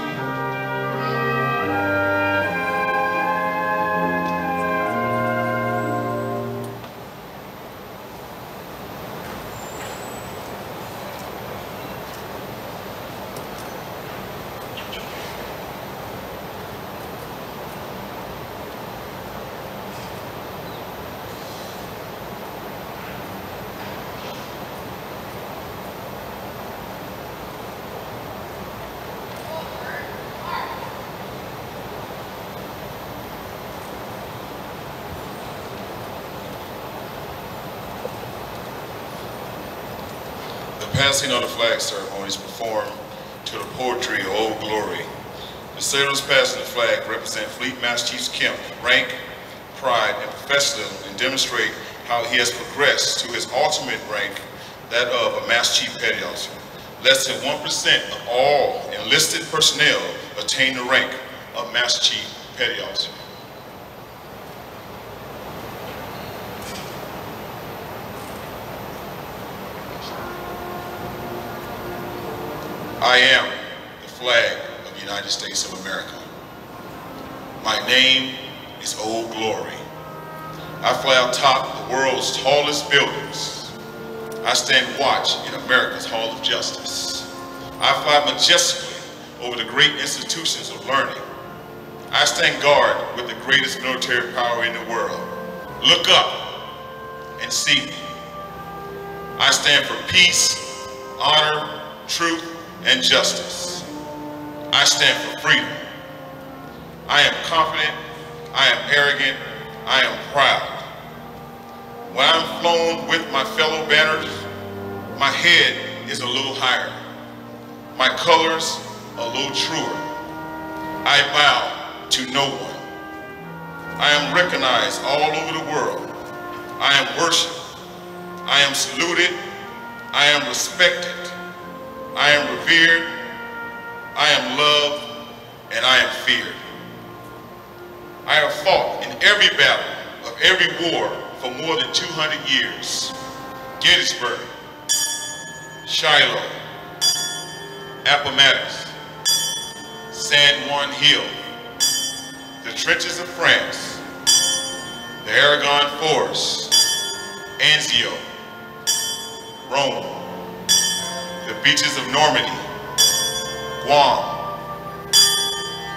The passing of the flag ceremony is performed to the poetry of Old Glory. The sailors passing the flag represent Fleet Master Chief Kemp, rank, pride, and professionalism, and demonstrate how he has progressed to his ultimate rank, that of a Master Chief Petty Officer. Less than 1% of all enlisted personnel attain the rank of Master Chief Petty Officer. I am the flag of the United States of America. My name is Old Glory. I fly atop the world's tallest buildings. I stand watch in America's Hall of Justice. I fly majestically over the great institutions of learning. I stand guard with the greatest military power in the world. Look up and see me. I stand for peace, honor, truth, and justice. I stand for freedom. I am confident, I am arrogant, I am proud. When I'm flown with my fellow banners, my head is a little higher. My colors a little truer. I bow to no one. I am recognized all over the world. I am worshiped. I am saluted. I am respected. I am revered, I am loved, and I am feared. I have fought in every battle of every war for more than 200 years. Gettysburg, Shiloh, Appomattox, San Juan Hill, the trenches of France, the Aragon Forest, Anzio, Rome, the beaches of Normandy, Guam,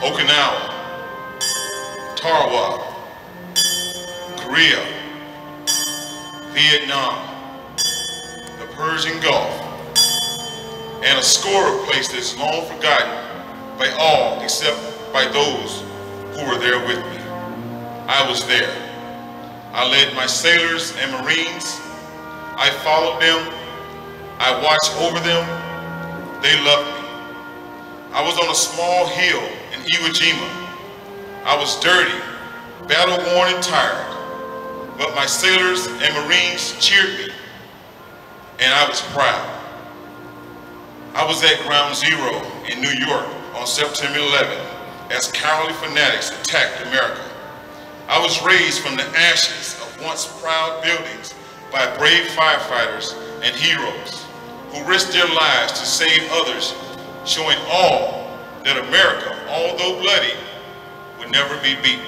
Okinawa, Tarawa, Korea, Vietnam, the Persian Gulf, and a score of places long forgotten by all except by those who were there with me. I was there. I led my sailors and Marines. I followed them. I watched over them. They loved me. I was on a small hill in Iwo Jima. I was dirty, battle-worn and tired, but my sailors and Marines cheered me, and I was proud. I was at Ground Zero in New York on September 11th as cowardly fanatics attacked America. I was raised from the ashes of once proud buildings by brave firefighters and heroes who risked their lives to save others, showing all that America, although bloody, would never be beaten.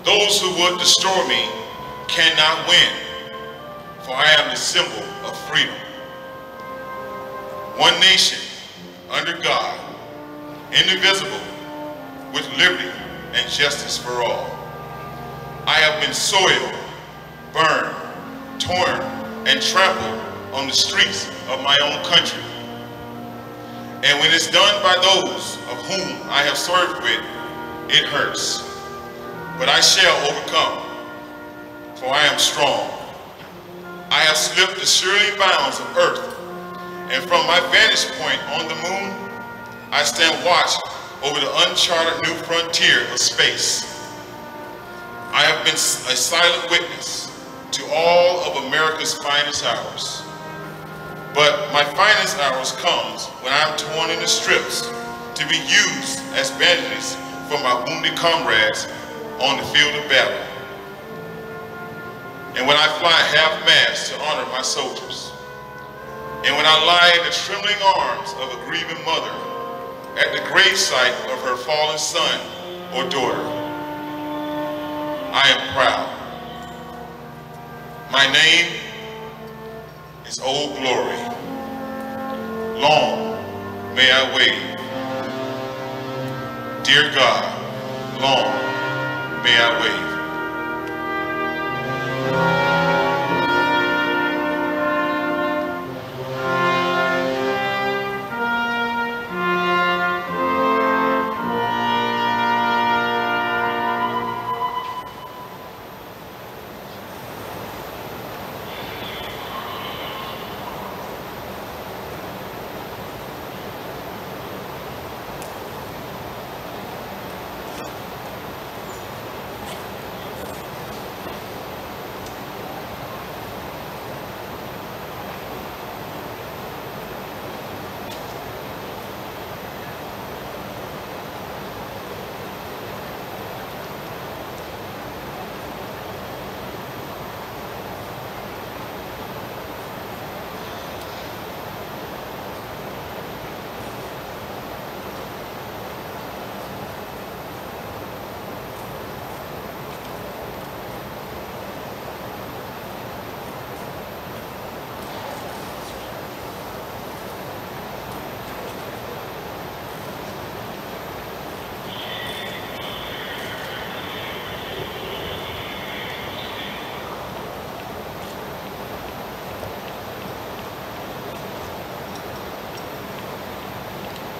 Those who would destroy me cannot win, for I am the symbol of freedom. One nation, under God, indivisible, with liberty and justice for all. I have been soiled, burned, torn, and trampled on the streets of my own country. And when it's done by those of whom I have served with, it hurts. But I shall overcome, for I am strong. I have slipped the surely bounds of earth, and from my vantage point on the moon, I stand watch over the uncharted new frontier of space. I have been a silent witness to all of America's finest hours. But my finest hours comes when I am torn into strips to be used as bandages for my wounded comrades on the field of battle. And when I fly half-mast to honor my soldiers. And when I lie in the trembling arms of a grieving mother at the gravesite of her fallen son or daughter, I am proud. My name is Old Glory. Long may I wave. Dear God, long may I wave.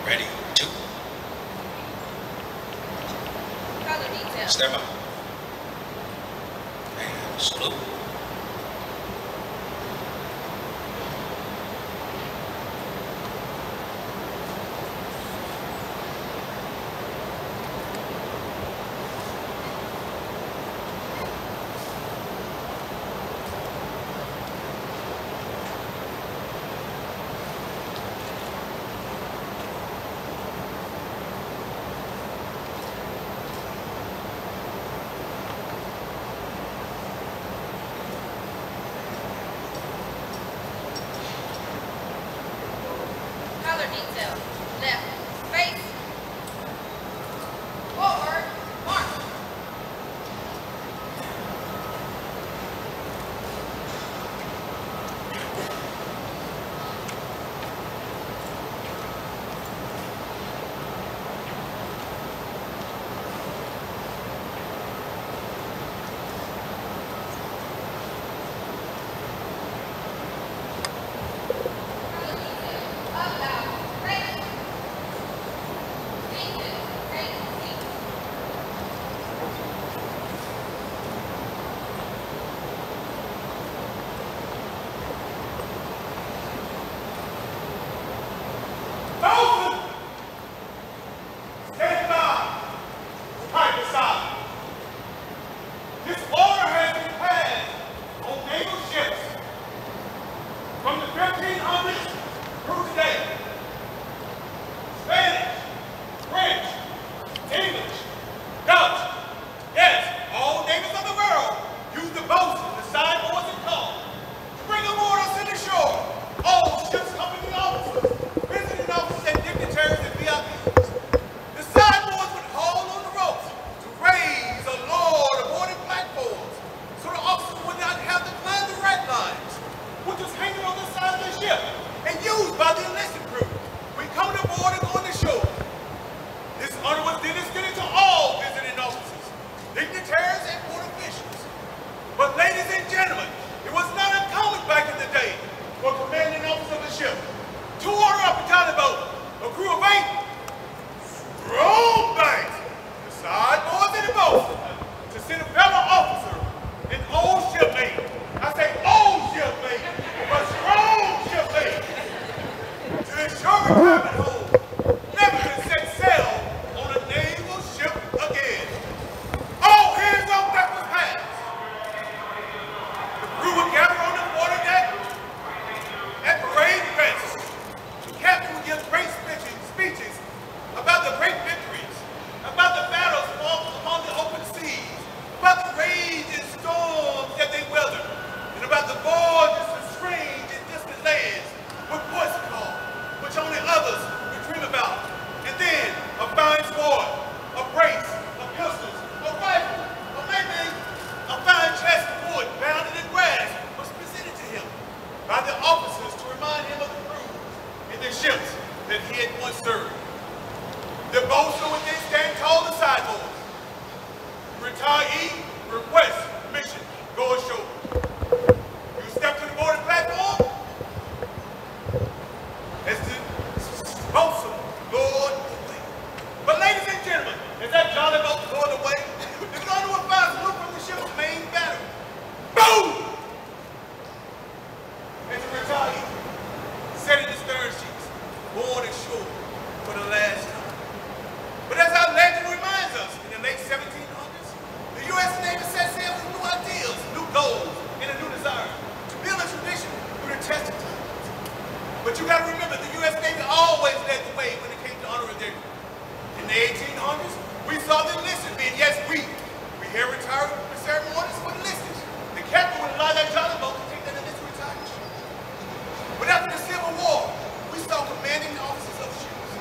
Ready, two. Color detail. Step out. And salute. Color detail. Left. Face. Forward. Mark. retiree request mission go ashore. You step to the boarding platform, as the sponsor, Lord, away. But ladies and gentlemen, as that jolly boat going away, the gun will fire salute from the ship's main battery. Boom! As the retiree, setting the stern sheets, board ashore for the last time. But as our legend reminds us, in the late 1700s, the U.S. Navy set sail with new ideals, new goals, and a new desire to build a tradition through the test of time. But you got to remember, the U.S. Navy always led the way when it came to honoring their crew. In the 1800s, we saw the enlisted men. Yes, we here retired ceremonies for the enlisted. The captain would allow that jolly boat to take that enlisted retirement. But after the Civil War, we saw commanding officers of ships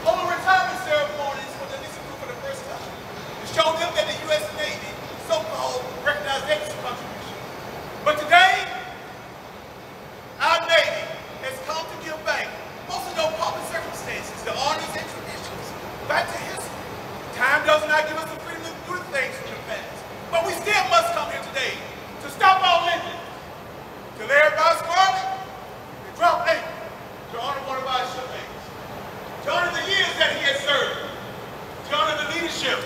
hold retirement ceremonies for the enlisted crew for the first time to show them that the U.S. Navy, so-called, recognized their contribution. But today, our Navy has come to give back, most of those public circumstances, the honors and traditions, back to history. Time does not give us the freedom to do things from the past. But we still must come here today to stop our lending, to lay our squarely, to drop anchor, to honor one of our shipmates, to honor the years that he has served, to honor the leadership,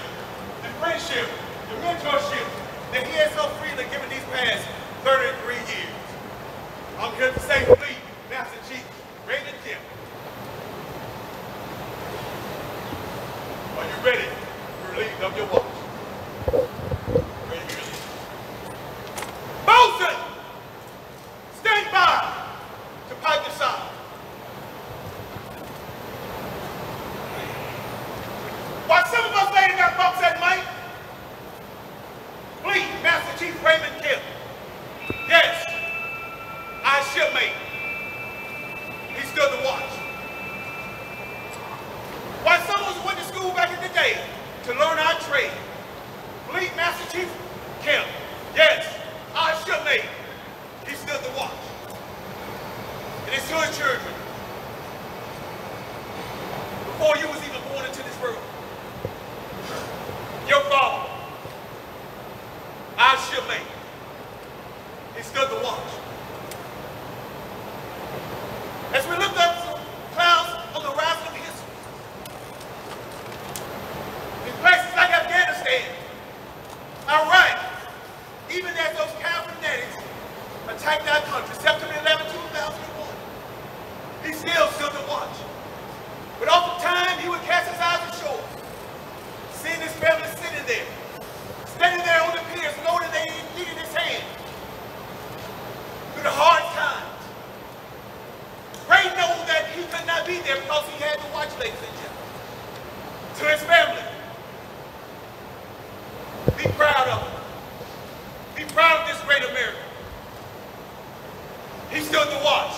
the friendship, the mentorship that he has so freely given these past 33 years. I'm here to say Fleet Master Chief Raymond Kemp. Are you ready to relieve of your watch? Ready to relieve. Bosun! Stand by to pipe the side. While some of us ladies got bumps at night, Fleet Master Chief Raymond Kemp. Yes, our shipmate. He stood the watch. While some of us went to school back in the day to learn our trade, Fleet Master Chief Kemp, yes, our shipmate, he stood the watch. And it's to his children. Before you was even born into this world, your father, our shipmate, he stood the watch. As we looked up some clouds on the horizon of history, in places like Afghanistan, Iraq, even as those cow fanatics attacked our country, September 11, 2001, he still stood the watch. But oftentimes he would cast his eyes ashore, seeing his family sitting there, standing there on the piers, knowing that they needed his hand through the hard times. Ray knew that he could not be there because he had to watch, ladies and gentlemen. To his family, be proud of him. Be proud of this great America. He stood the watch.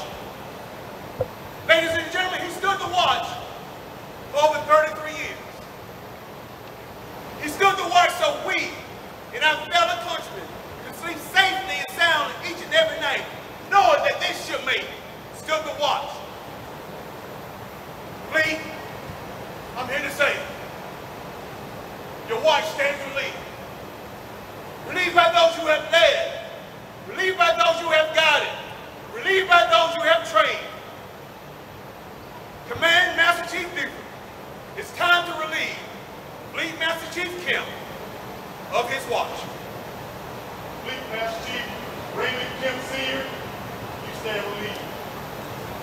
Ladies and gentlemen, he stood the watch for over 33 years. He stood the watch so we and our fellow countrymen could sleep safely and sound each and every night, knowing that this shipmate stood the watch. Fleet, I'm here to say, your watch stands relieved. Relieved by those you have led. Relieved by those you have guided. Relieved by those you have trained. Command Master Chief Buford, it's time to relieve Fleet Master Chief Kemp of his watch. Fleet Master Chief Raymond Kemp Sr., you stand relieved.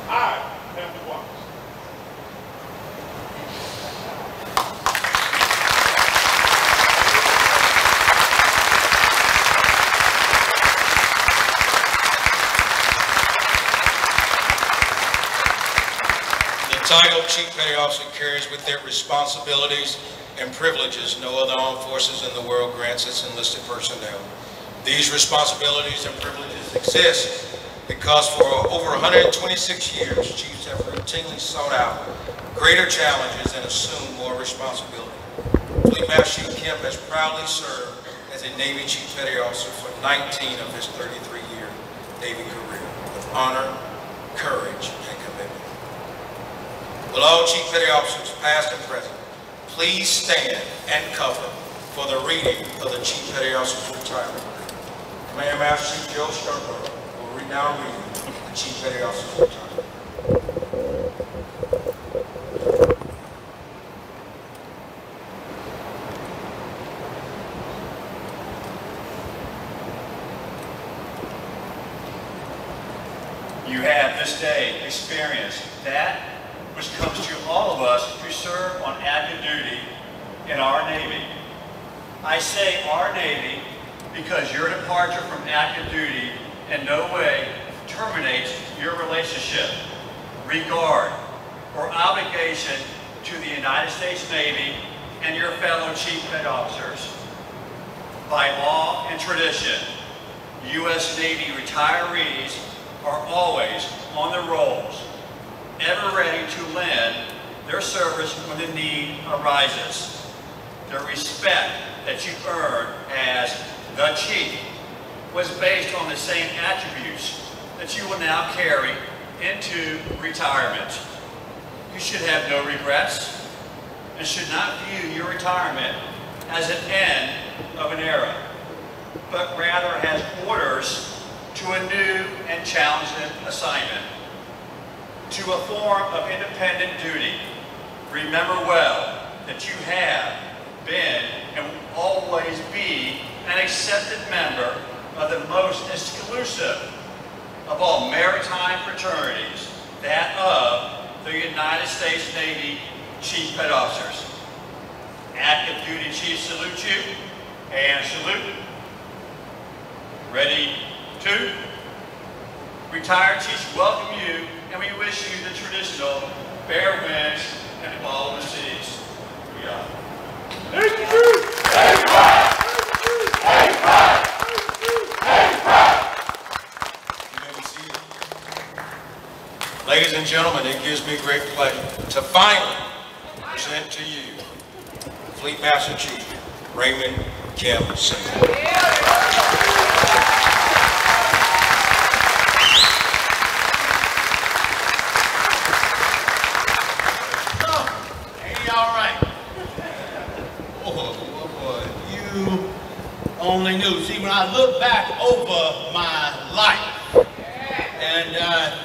I have the watch. The entitled Chief Petty Officer carries with it responsibilities and privileges no other armed forces in the world grants its enlisted personnel. These responsibilities and privileges exist because for over 126 years, chiefs have routinely sought out greater challenges and assumed more responsibility. Fleet Master Chief Kemp has proudly served as a Navy Chief Petty Officer for 19 of his 33-year Navy career with honor, courage, and commitment. Will all Chief Petty Officers, past and present, please stand and cover for the reading of the Chief Petty Officer's retirement. Command Master Chief Joe Scarborough will now read the Chief Petty Officer's retirement. You have this day experienced that which comes to all of us who serve on active duty in our Navy. I say our Navy because your departure from active duty in no way terminates your relationship, regard, or obligation to the United States Navy and your fellow Chief Petty Officers. By law and tradition, U.S. Navy retirees are always on the rolls, ever ready to lend their service when the need arises. The respect that you earned as the Chief was based on the same attributes that you will now carry into retirement. You should have no regrets and should not view your retirement as an end of an era, but rather as orders to a new and challenging assignment, to a form of independent duty. Remember well that you have been and will always be an accepted member of the most exclusive of all maritime fraternities, that of the United States Navy Chief Petty Officers. Active duty chiefs salute you and salute. Ready? Two, retired chiefs welcome you, and we wish you the traditional fair winds and follow the seas. We are. Thank you. Thank you. Thank you. Ladies and gentlemen, it gives me great pleasure to finally present to you Fleet Master Chief Raymond Kemp, Sr. Only knew. See, when I look back over my life and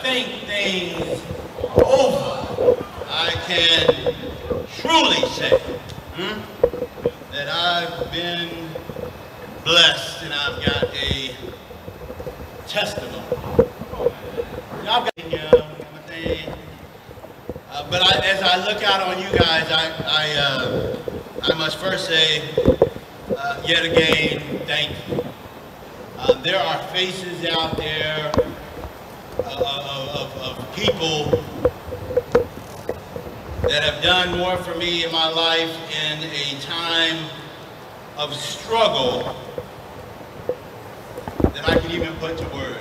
think things over, I can truly say that I've been blessed and I've got a testimony. I've got but as I look out on you guys, I must first say, yet again, thank you. There are faces out there of people that have done more for me in my life in a time of struggle than I can even put to words.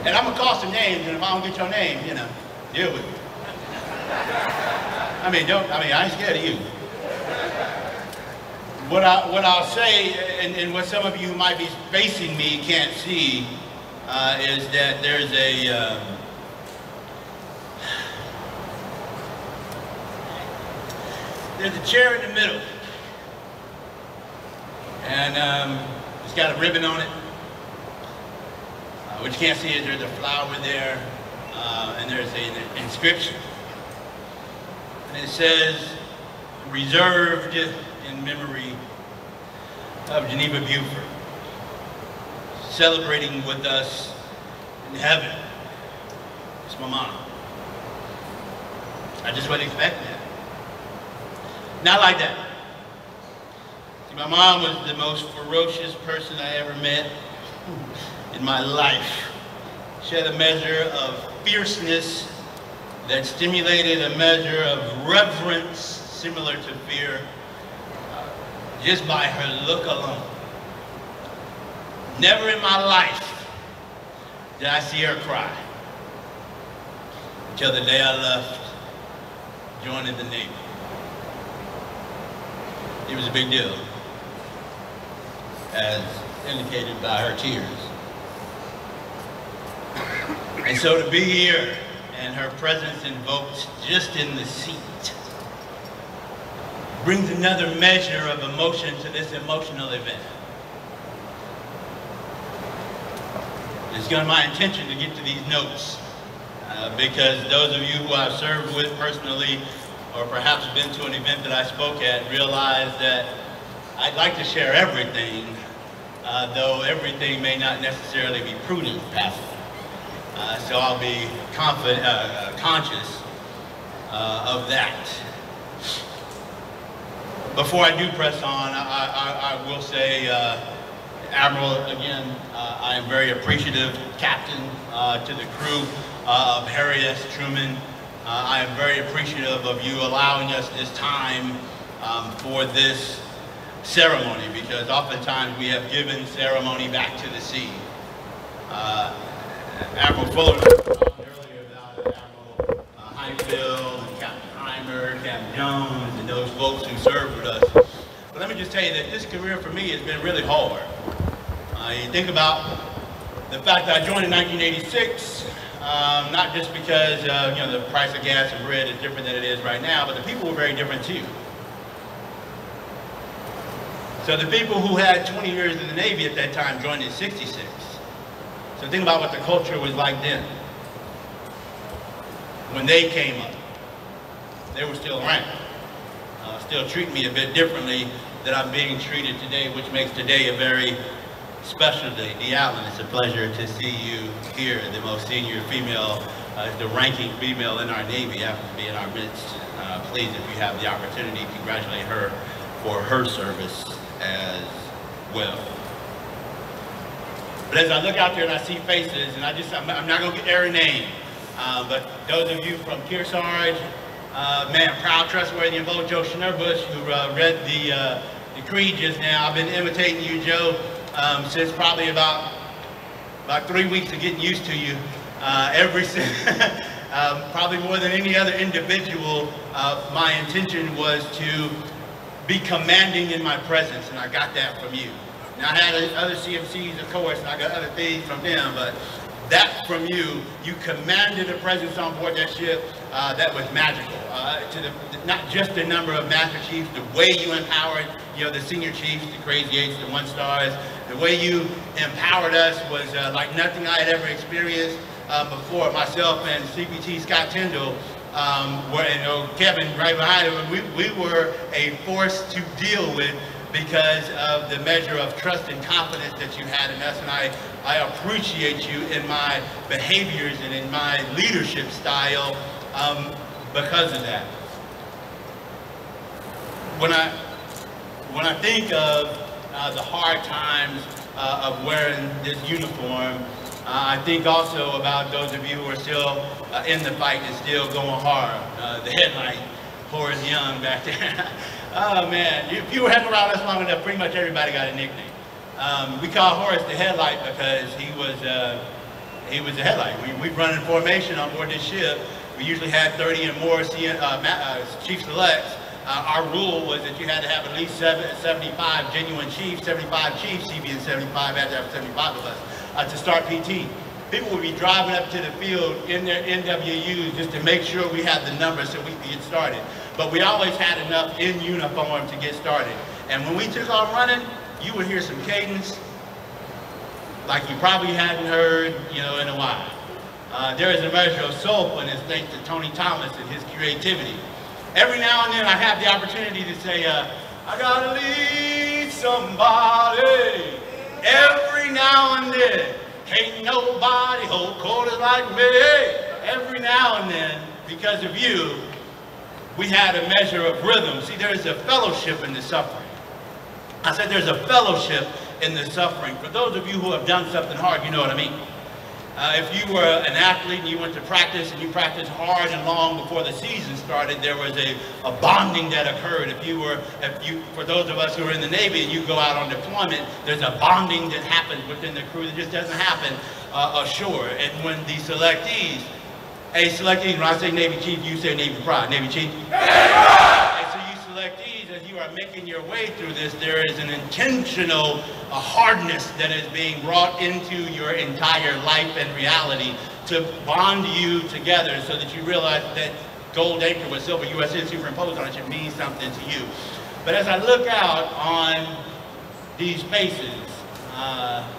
And I'm gonna call some names, and if I don't get your name, you know, deal with it. I ain't scared of you. What I'll say, and what some of you might be facing me can't see, is that there's a chair in the middle, and it's got a ribbon on it. What you can't see is there's a flower there, and there's an inscription. And it says, reserved in memory of Geneva Buford, celebrating with us in heaven. It's my mom. I just wasn't expecting that. Not like that. See, my mom was the most ferocious person I ever met in my life. She had a measure of fierceness that stimulated a measure of reverence similar to fear just by her look alone. Never in my life did I see her cry until the day I left, joining the Navy. It was a big deal, as indicated by her tears. And so to be here and her presence invoked just in the seat brings another measure of emotion to this emotional event. It's my intention to get to these notes because those of you who I've served with personally or perhaps been to an event that I spoke at realize that I'd like to share everything, though everything may not necessarily be prudent, Pastor. So I'll be conscious of that. Before I do press on, I will say, Admiral, again, I am very appreciative, Captain, to the crew of Harry S. Truman. I am very appreciative of you allowing us this time for this ceremony, because oftentimes we have given ceremony back to the sea. Admiral Fuller talked earlier about Admiral Highfield and Captain Heimer, Captain Jones, and those folks who served with us. But let me just tell you that this career for me has been really hard. You think about the fact that I joined in 1986, not just because you know, the price of gas and bread is different than it is right now, but the people were very different too. So the people who had 20 years in the Navy at that time joined in 66. So think about what the culture was like then. When they came up, they were still around. Still treating me a bit differently than I'm being treated today, which makes today a very special day. Dee Allen, it's a pleasure to see you here, the most senior female, the ranking female in our Navy, happens to be in our midst. Please, if you have the opportunity, congratulate her for her service as well. But as I look out there and I see faces, and I'm not going to get every name, but those of you from Kearsarge, man, proud, trustworthy, and bold Joe Schnurbush, who read the creed just now. I've been imitating you, Joe, since probably about 3 weeks of getting used to you. Probably more than any other individual, my intention was to be commanding in my presence, and I got that from you. Now, I had other CMCs, of course, and I got other things from them, but that from you, you commanded a presence on board that ship that was magical. Not just the number of Master Chiefs, the way you empowered, you know, the senior chiefs, the Crazy Eights, the 1 stars, the way you empowered us was like nothing I had ever experienced before. Myself and CPT Scott Tyndall, Kevin right behind him, we were a force to deal with because of the measure of trust and confidence that you had in us, and I appreciate you in my behaviors and in my leadership style because of that. When I think of the hard times of wearing this uniform, I think also about those of you who are still in the fight and still going hard. The headlight, Horace Young back there. Oh man, if you were hanging around us long enough, pretty much everybody got a nickname. We call Horace the headlight because he was the headlight. We run in formation on board this ship. We usually had 30 and more chief selects. Our rule was that you had to have at least 75 genuine chiefs, 75 chiefs, CB 75, had to have 75 of us to start PT. People would be driving up to the field in their NWUs just to make sure we had the numbers so we could get started. But we always had enough in uniform to get started. And when we took off running, you would hear some cadence like you probably hadn't heard, you know, in a while. There is a measure of soulfulness thanks to Tony Thomas and his creativity. Every now and then I have the opportunity to say, I gotta lead somebody. Every now and then, can't nobody hold quarters like me. Every now and then, because of you, we had a measure of rhythm. See, there is a fellowship in the suffering. I said there's a fellowship in the suffering. For those of you who have done something hard, you know what I mean. If you were an athlete and you went to practice and you practiced hard and long before the season started, there was a bonding that occurred. For those of us who are in the Navy and you go out on deployment, there's a bonding that happens within the crew that just doesn't happen ashore. And when the selectees, when I say Navy Chief, you say Navy Pride. Navy Chief? And so you selectees, as you are making your way through this, there is an intentional hardness that is being brought into your entire life and reality to bond you together so that you realize that gold anchor with silver USS superimposed on it should mean something to you. But as I look out on these faces,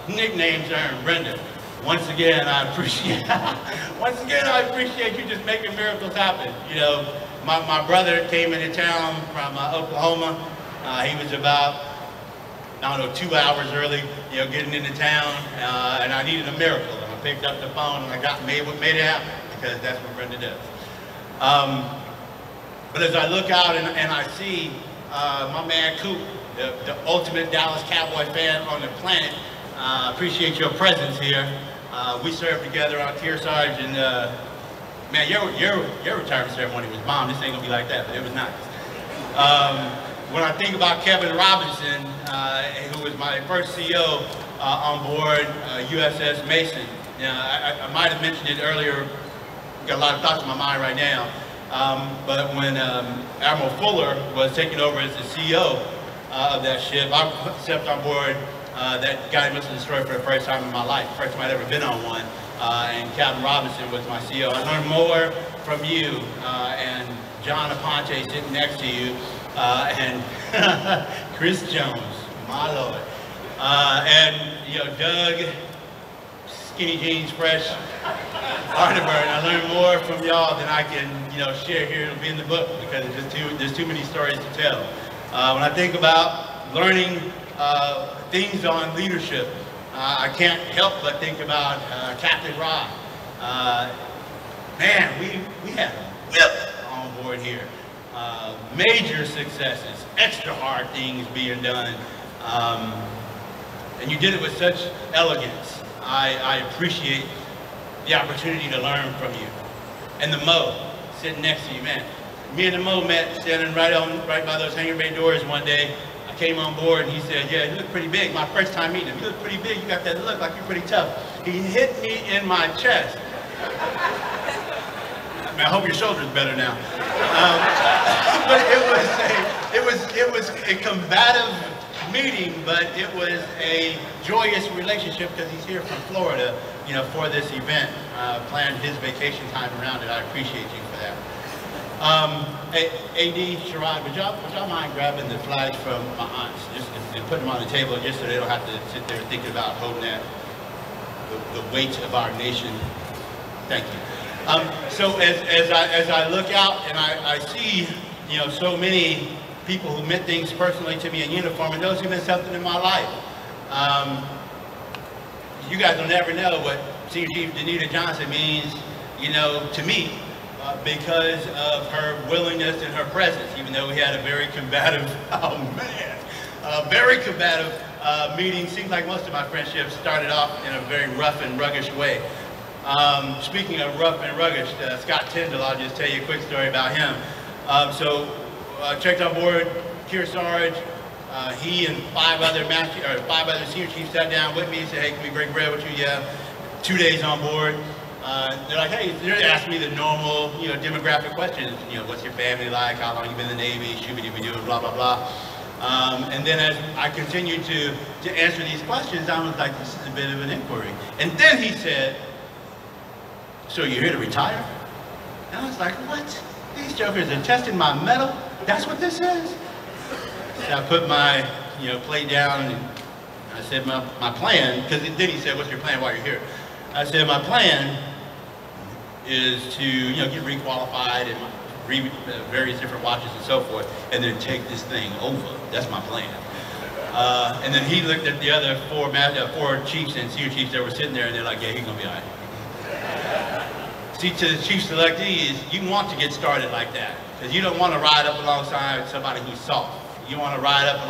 nicknames earned, Brenda. Once again, I appreciate you just making miracles happen. You know, my brother came into town from Oklahoma. He was about, I don't know, 2 hours early, you know, getting into town, and I needed a miracle. And I picked up the phone and I made it happen, because that's what Brenda does. But as I look out and I see my man Coop, the ultimate Dallas Cowboy fan on the planet, appreciate your presence here. We served together on Kearsarge, and man, your retirement ceremony was bomb. This ain't gonna be like that, but it was nice. When I think about Kevin Robinson, who was my first CO on board USS Mason, you know, I might have mentioned it earlier. Got a lot of thoughts in my mind right now. But when Admiral Fuller was taking over as the CO of that ship, I stepped on board that guided missile destroyer for the first time in my life, first time I'd ever been on one. And Captain Robinson was my CO. I learned more from you and John Aponte sitting next to you, and Chris Jones, my Lord. And, you know, Doug, Skinny Jeans Fresh, Arneberg. I learned more from y'all than I can, you know, share here. It'll be in the book, because there's too many stories to tell. When I think about learning things on leadership, I can't help but think about Captain Rod. Man, we had a whip on board here. Major successes, extra hard things being done, and you did it with such elegance. I appreciate the opportunity to learn from you. And the Mo, sitting next to you, man. Me and the Mo met standing right by those hangar bay doors one day. I came on board and he said, yeah, you look pretty big. My first time meeting him, you look pretty big. You got that look like you're pretty tough. He hit me in my chest. I mean, I hope your shoulder's better now. But it was a combative meeting, but it was a joyous relationship, because he's here from Florida, you know, for this event, planned his vacation time around it. I appreciate you for that. AD, Sherrod, would y'all mind grabbing the flags from my aunts, just and putting them on the table, just so they don't have to sit there thinking about holding that, the weight of our nation. Thank you. So as I look out and I see, you know, so many people who meant things personally to me in uniform, and those who meant something in my life. You guys will never know what Senior Chief Danita Johnson means, you know, to me, because of her willingness and her presence, even though we had a very combative, very combative meeting. Seems like most of my friendships started off in a very rough and rugged way. Speaking of rough and rugged, Scott Tyndall, I'll just tell you a quick story about him. Checked on board Kearsarge. He and five other senior chiefs sat down with me and said, hey, can we break bread with you? Yeah. 2 days on board. They're like, hey, they're asking me the normal, you know, demographic questions. You know, what's your family like? How long you been in the Navy? Shooby-dooby-doo, blah, blah, blah. And then as I continued to answer these questions, I was like, this is a bit of an inquiry. And then he said, so you're here to retire? And I was like, what? These jokers are testing my mettle? That's what this is? So I put my, you know, plate down and I said my plan, because then he said, what's your plan while you're here? I said, my plan is to, you know, get requalified and read various different watches and so forth, and then take this thing over. That's my plan. And then he looked at the other four chiefs and senior chiefs that were sitting there, and they're like, yeah, he's gonna be all right. See, to the chief selectees, you want to get started like that, because you don't want to ride up alongside somebody who's soft. You want to ride up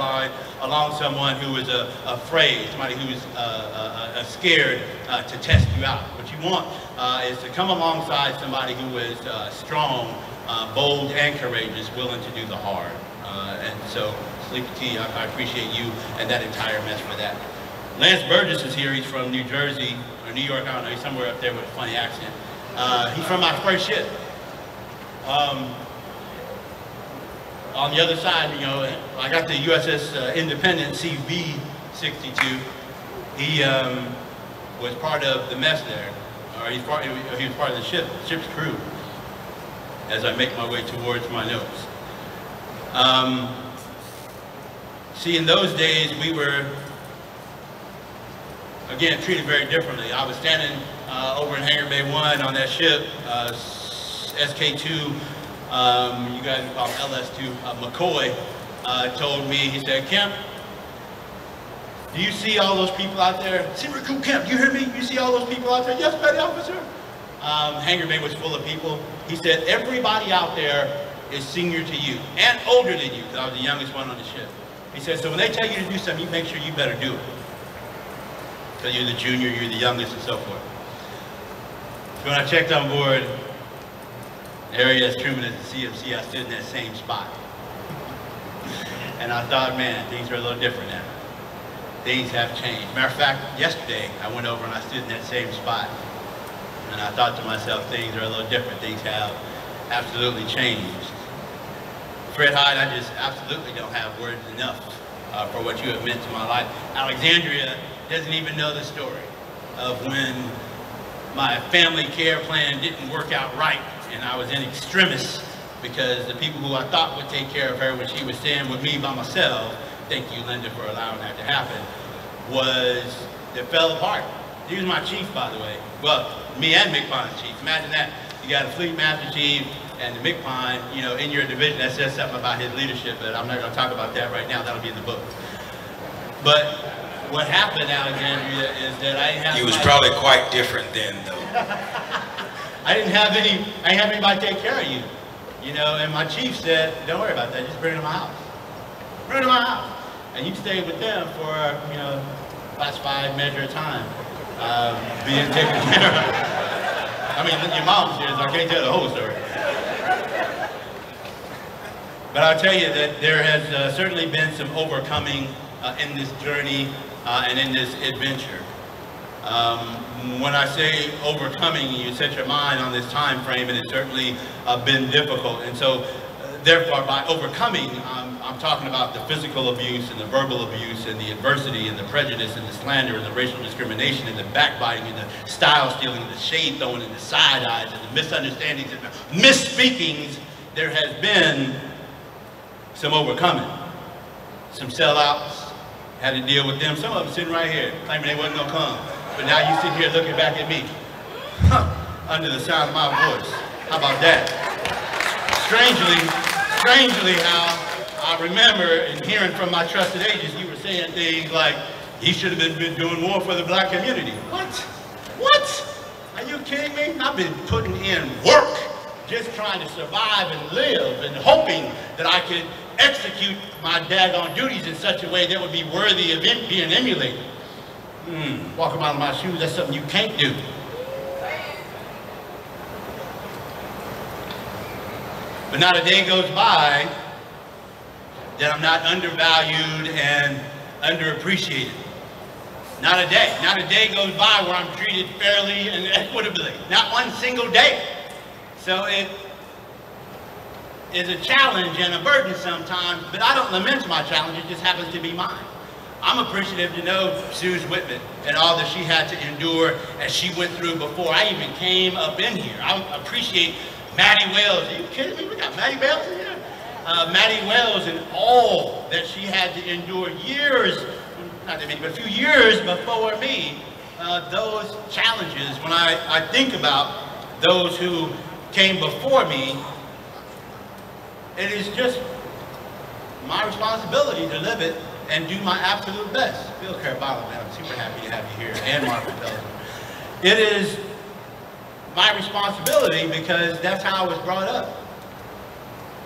along someone who is afraid, somebody who is scared to test you out. What you want is to come alongside somebody who is strong, bold, and courageous, willing to do the hard. And so, Sleepy T, I appreciate you and that entire mess for that. Lance Burgess is here. He's from New Jersey, or New York, I don't know. He's somewhere up there with a funny accent. He's from my first ship. On the other side, you know, I got the USS Independent CV-62. He was part of the mess there, or he was part of the ship's crew. As I make my way towards my notes, See, in those days, we were, again, treated very differently. I was standing over in Hangar Bay 1 on that ship, SK2, you guys would call him LS2, McCoy told me, he said, Kemp, do you see all those people out there? Recruit Kemp, you hear me? You see all those people out there? Yes, petty officer. Hangar Bay was full of people. He said, everybody out there is senior to you and older than you, because I was the youngest one on the ship. He said, so when they tell you to do something, you make sure you better do it. Because you're the junior, you're the youngest, and so forth. So when I checked on board, Harry S. Truman as the CMC, I stood in that same spot. And I thought, man, things are a little different now. Things have changed. Matter of fact, yesterday I went over and I stood in that same spot. And I thought to myself, things are a little different. Things have absolutely changed. Fred Hyde, I just absolutely don't have words enough for what you have meant to my life. Alexandria doesn't even know the story of when my family care plan didn't work out right and I was in extremis because the people who I thought would take care of her when she was staying with me by myself, thank you, Linda, for allowing that to happen, it fell apart. He was my chief, by the way. Well, me and McPine's chief. Imagine that. You got a fleet master chief and the McPine, you know, in your division. That says something about his leadership, but I'm not going to talk about that right now. That'll be in the book. But what happened, Alexandria, is that I didn't have. He was probably quite different then, though. I didn't have anybody take care of you, you know. And my chief said, "Don't worry about that. Just bring them to my house. Bring them to my house, and you stay with them for, you know, classified measure of time, being taken care of." I mean, your mom's here, so I can't tell the whole story. But I'll tell you that there has certainly been some overcoming in this journey and in this adventure. When I say overcoming, you set your mind on this time frame, and it's certainly been difficult. And so, therefore, by overcoming, I'm talking about the physical abuse and the verbal abuse and the adversity and the prejudice and the slander and the racial discrimination and the backbiting and the style stealing and the shade throwing and the side eyes and the misunderstandings and the misspeakings. There has been some overcoming. Some sellouts, had to deal with them. Some of them sitting right here, claiming they wasn't gonna come. But now you sit here looking back at me, under the sound of my voice. How about that? Strangely how I remember and hearing from my trusted agents, you were saying things like, he should have been doing more for the black community. What? Are you kidding me? I've been putting in work, just trying to survive and live and hoping that I could execute my daggone duties in such a way that would be worthy of being emulated. Walking out of my shoes, that's something you can't do. But not a day goes by that I'm not undervalued and underappreciated. Not a day goes by where I'm treated fairly and equitably. Not one single day. So it is a challenge and a burden sometimes, but I don't lament my challenge, it just happens to be mine. I'm appreciative to know Suze Whitman and all that she had to endure as she went through before I even came up in here. I appreciate Maddie Wells. Are you kidding me? We got Maddie Wells in here? Maddie Wells and all that she had to endure years, not that many, but a few years before me, those challenges. When I think about those who came before me, it is just my responsibility to live it and do my absolute best. Bill Caraballo, man, I'm super happy to have you here, and Mark Pelzer. It is my responsibility because that's how I was brought up.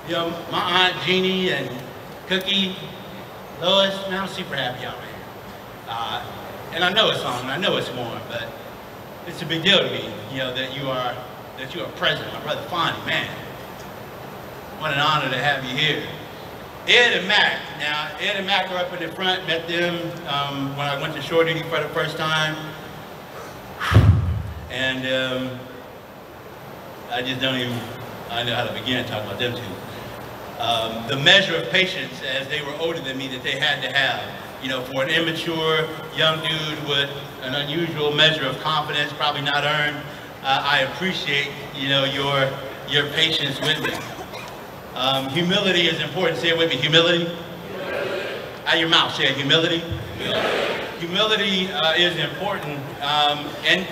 You know, my Aunt Jeannie and Cookie, Lois, man, I'm super happy y'all are here. And I know it's on, and I know it's warm, but it's a big deal to me, you know, that you are present. My brother Fonnie, man, what an honor to have you here. Ed and Mac. Now, Ed and Mac are up in the front. Met them when I went to shore duty for the first time. And I just don't even, I know how to begin to talk about them two. The measure of patience as they were older than me that they had to have. You know, for an immature young dude with an unusual measure of confidence, probably not earned, I appreciate, you know, your patience with me. Humility is important. Say it with me, humility. Out of your mouth, say humility. Humility is important, and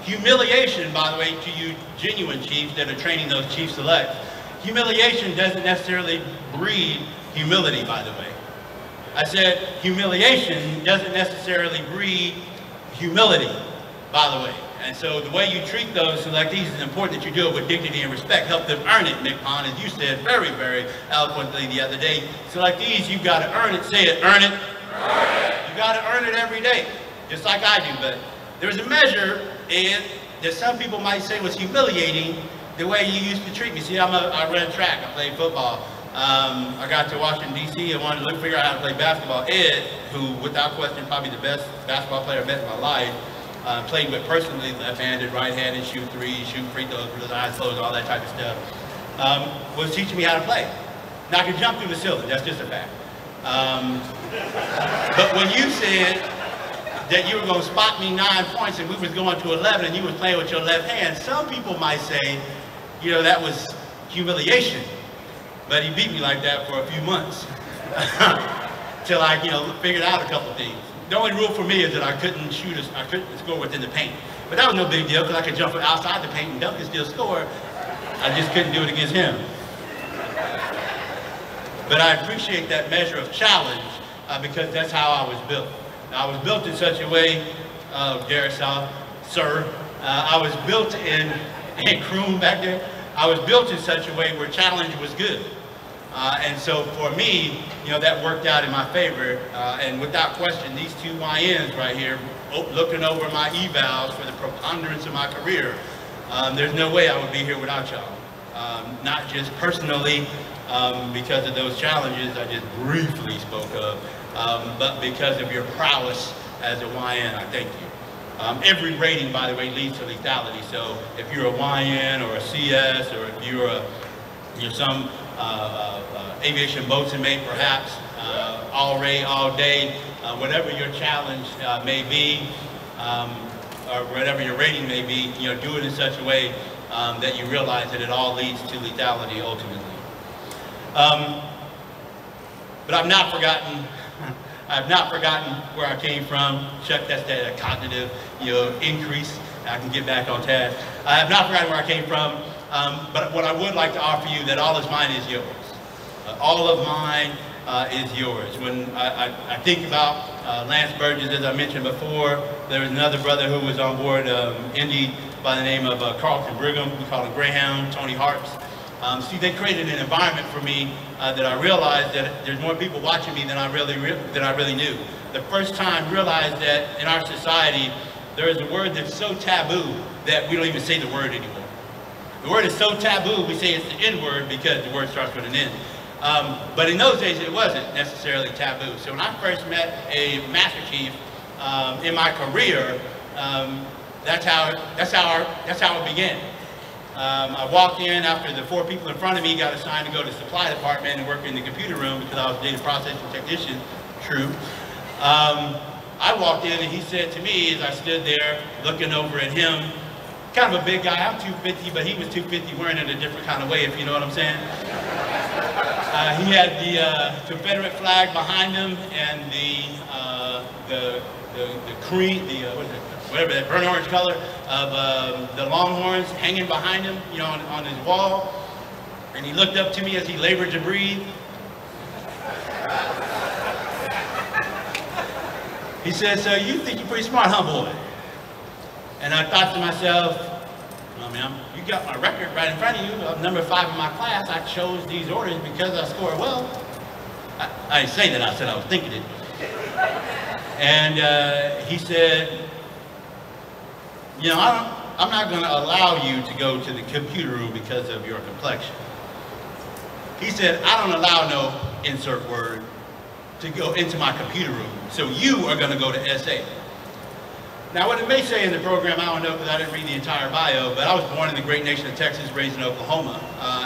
humiliation, by the way, to you genuine chiefs that are training those chief selects, humiliation doesn't necessarily breed humility, by the way. I said humiliation doesn't necessarily breed humility, by the way. And so the way you treat those selectees is important that you do it with dignity and respect. Help them earn it, Nick Pond, as you said very, very eloquently the other day. Selectees, you've got to earn it. Say it, earn it. You got to earn it every day, just like I do. But there's a measure that some people might say was humiliating the way you used to treat me. See, I ran track, I played football. I got to Washington, D.C. and wanted to figure out how to play basketball. Ed, who without question probably the best basketball player I've met in my life, played with personally left-handed, right-handed, shoot threes, shoot free throws with his eyes closed, all that type of stuff, was teaching me how to play. Now I could jump through the ceiling, that's just a fact. But when you said that you were going to spot me 9 points and we was going to 11 and you was playing with your left hand, some people might say, you know, that was humiliation. But he beat me like that for a few months till I, you know, figured out a couple things. The only rule for me is that I couldn't score within the paint. But that was no big deal because I could jump outside the paint and dunk and still score. I just couldn't do it against him. But I appreciate that measure of challenge because that's how I was built. I was built in such a way, sir, I was built in Kroom back there. I was built in such a way where challenge was good. And so for me, you know, that worked out in my favor. And without question, these two YNs right here, looking over my evals for the preponderance of my career, there's no way I would be here without y'all. Not just personally because of those challenges I just briefly spoke of, but because of your prowess as a YN, I thank you. Every rating, by the way, leads to lethality. So if you're a YN or a CS, or if you're some aviation boatswain mate, perhaps, all day, whatever your challenge may be, or whatever your rating may be, you know, do it in such a way that you realize that it all leads to lethality ultimately. But I've not forgotten. I've not forgotten where I came from. Chuck, that's that cognitive, you know, increase. I can get back on task. I have not forgotten where I came from, but what I would like to offer you, that all is mine is yours. All of mine is yours. When I think about Lance Burgess, as I mentioned before, there was another brother who was on board Indy by the name of Carlton Brigham. We call him Greyhound, Tony Harps. See, they created an environment for me that I realized that there's more people watching me than I really knew. The first time I realized that in our society, there is a word that's so taboo that we don't even say the word anymore. The word is so taboo, we say it's the N-word because the word starts with an N. But in those days, it wasn't necessarily taboo. So when I first met a Master Chief in my career, that's how it began. I walked in after the 4 people in front of me got assigned to go to the supply department and work in the computer room because I was a data processing technician, true. I walked in and he said to me as I stood there looking over at him, kind of a big guy, I'm 250, but he was 250 wearing it a different kind of way, if you know what I'm saying. He had the Confederate flag behind him and the cream, what is it? Whatever that burnt orange color of the Longhorns hanging behind him, you know, on his wall. And he looked up to me as he labored to breathe. He said, "So you think you're pretty smart, huh, boy?" And I thought to myself, I mean, you got my record right in front of you. I'm number 5 in my class. I chose these orders because I scored well. I didn't say that. I said I was thinking it. And he said, you know, I'm not going to allow you to go to the computer room because of your complexion. He said, I don't allow no insert word to go into my computer room. So you are going to go to SA. Now, what it may say in the program, I don't know because I didn't read the entire bio, but I was born in the great nation of Texas, raised in Oklahoma.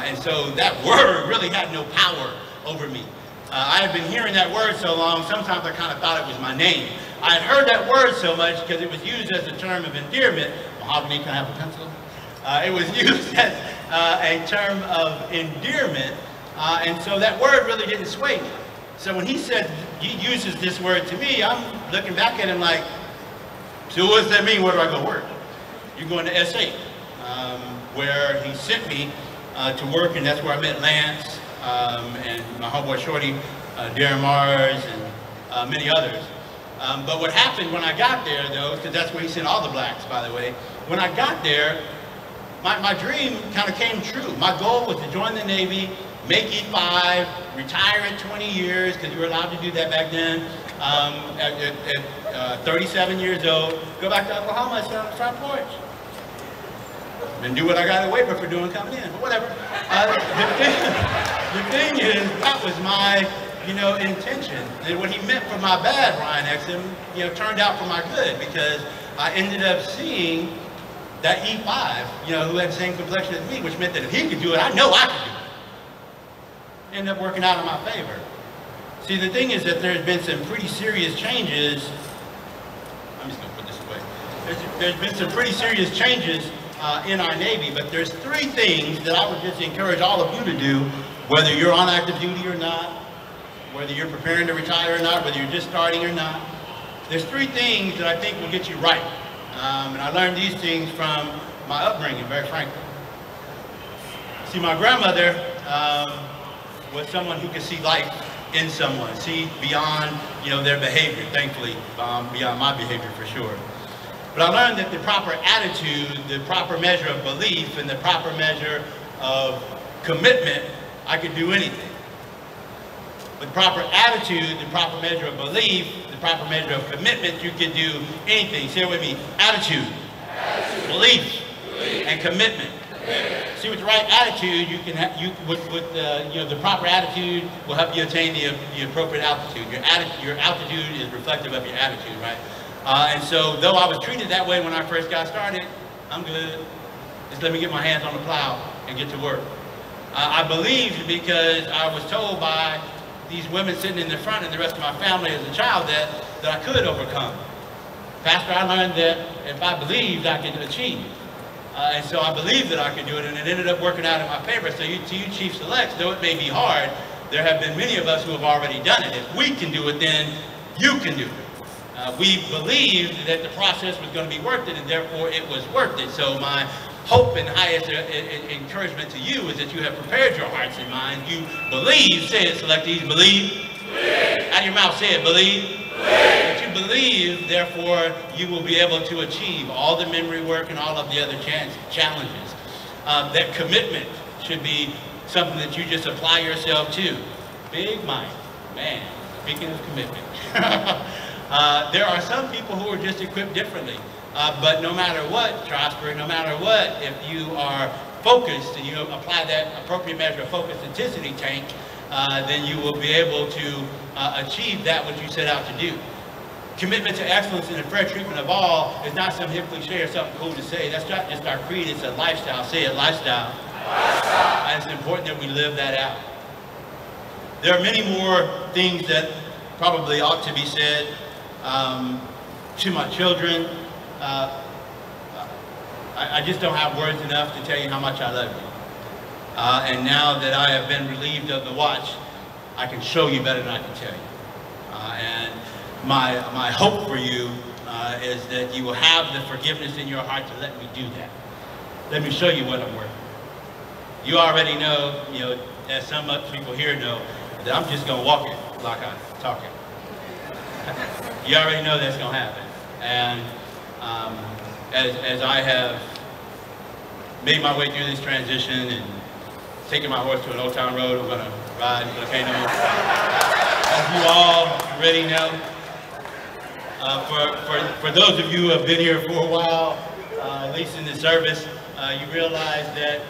And so that word really had no power over me. I had been hearing that word so long, sometimes I kind of thought it was my name. I had heard that word so much because it was used as a term of endearment. Mahogany, can I have a pencil? It was used as a term of endearment, and so that word really didn't sway me. So when he said, he uses this word to me, I'm looking back at him like, so what does that mean? Where do I go work? You're going to S8, where he sent me to work, and that's where I met Lance and my homeboy Shorty, Darren Mars, and many others. But what happened when I got there, though, because that's where he sent all the blacks, by the way, when I got there, my dream kind of came true. My goal was to join the Navy, make E5, retire at 20 years, because you were allowed to do that back then, at 37 years old, go back to Oklahoma and sit on the front porch. And do what I got away for doing coming in, but whatever. The thing is, that was my, intention. And what he meant for my bad, Ryan Exum, turned out for my good, because I ended up seeing that E5, who had the same complexion as me, which meant that if he could do it, I know I could do it. Ended up working out in my favor. See, the thing is that there's been some pretty serious changes. I'm just going to put this away. There's been some pretty serious changes in our Navy, but there's three things that I would just encourage all of you to do, whether you're on active duty or not, whether you're preparing to retire or not, whether you're just starting or not. There's three things that I think will get you right. And I learned these things from my upbringing, very frankly. See, my grandmother was someone who could see life in someone, see beyond, their behavior, thankfully, beyond my behavior for sure. But I learned that the proper attitude, the proper measure of belief, and the proper measure of commitment, I could do anything. With proper attitude, the proper measure of belief, the proper measure of commitment, you can do anything. Say it with me. Attitude, belief, and commitment. See, with the right attitude, you can the proper attitude will help you attain the appropriate altitude. Your altitude is reflective of your attitude, right? And so, though I was treated that way when I first got started, I'm good. Just let me get my hands on the plow and get to work. I believed, because I was told by these women sitting in the front and the rest of my family as a child that I could overcome. Faster, I learned that if I believed, I could achieve. And so I believed that I could do it, and it ended up working out in my favor. So to you Chief Selects, though it may be hard, there have been many of us who have already done it. If we can do it, then you can do it. We believed that the process was going to be worth it, and therefore it was worth it. So my hope and highest encouragement to you is that you have prepared your hearts and minds. You believe, say it, Selectees, believe. Out of your mouth, say it, believe. That you believe, therefore, you will be able to achieve all the memory work and all of the other challenges. That commitment should be something that you just apply yourself to. Big mind, man, speaking of commitment. There are some people who are just equipped differently. But no matter what, Trosper, no matter what, if you are focused and you apply that appropriate measure of focus intensity tank, then you will be able to achieve that which you set out to do. Commitment to excellence and the fair treatment of all is not some hip cliche or something cool to say. That's not just our creed, it's a lifestyle. Say it, lifestyle. And it's important that we live that out. There are many more things that probably ought to be said to my children. I just don't have words enough to tell you how much I love you. And now that I have been relieved of the watch, I can show you better than I can tell you. And my hope for you is that you will have the forgiveness in your heart to let me do that. Let me show you what I'm worth. You already know, as some people here know, that I'm just going to walk it like I'm talking. You already know that's going to happen. And as I have made my way through this transition and taken my horse to an old town road, I'm going to ride volcano. As you all already know, for those of you who have been here for a while, at least in the service, you realize that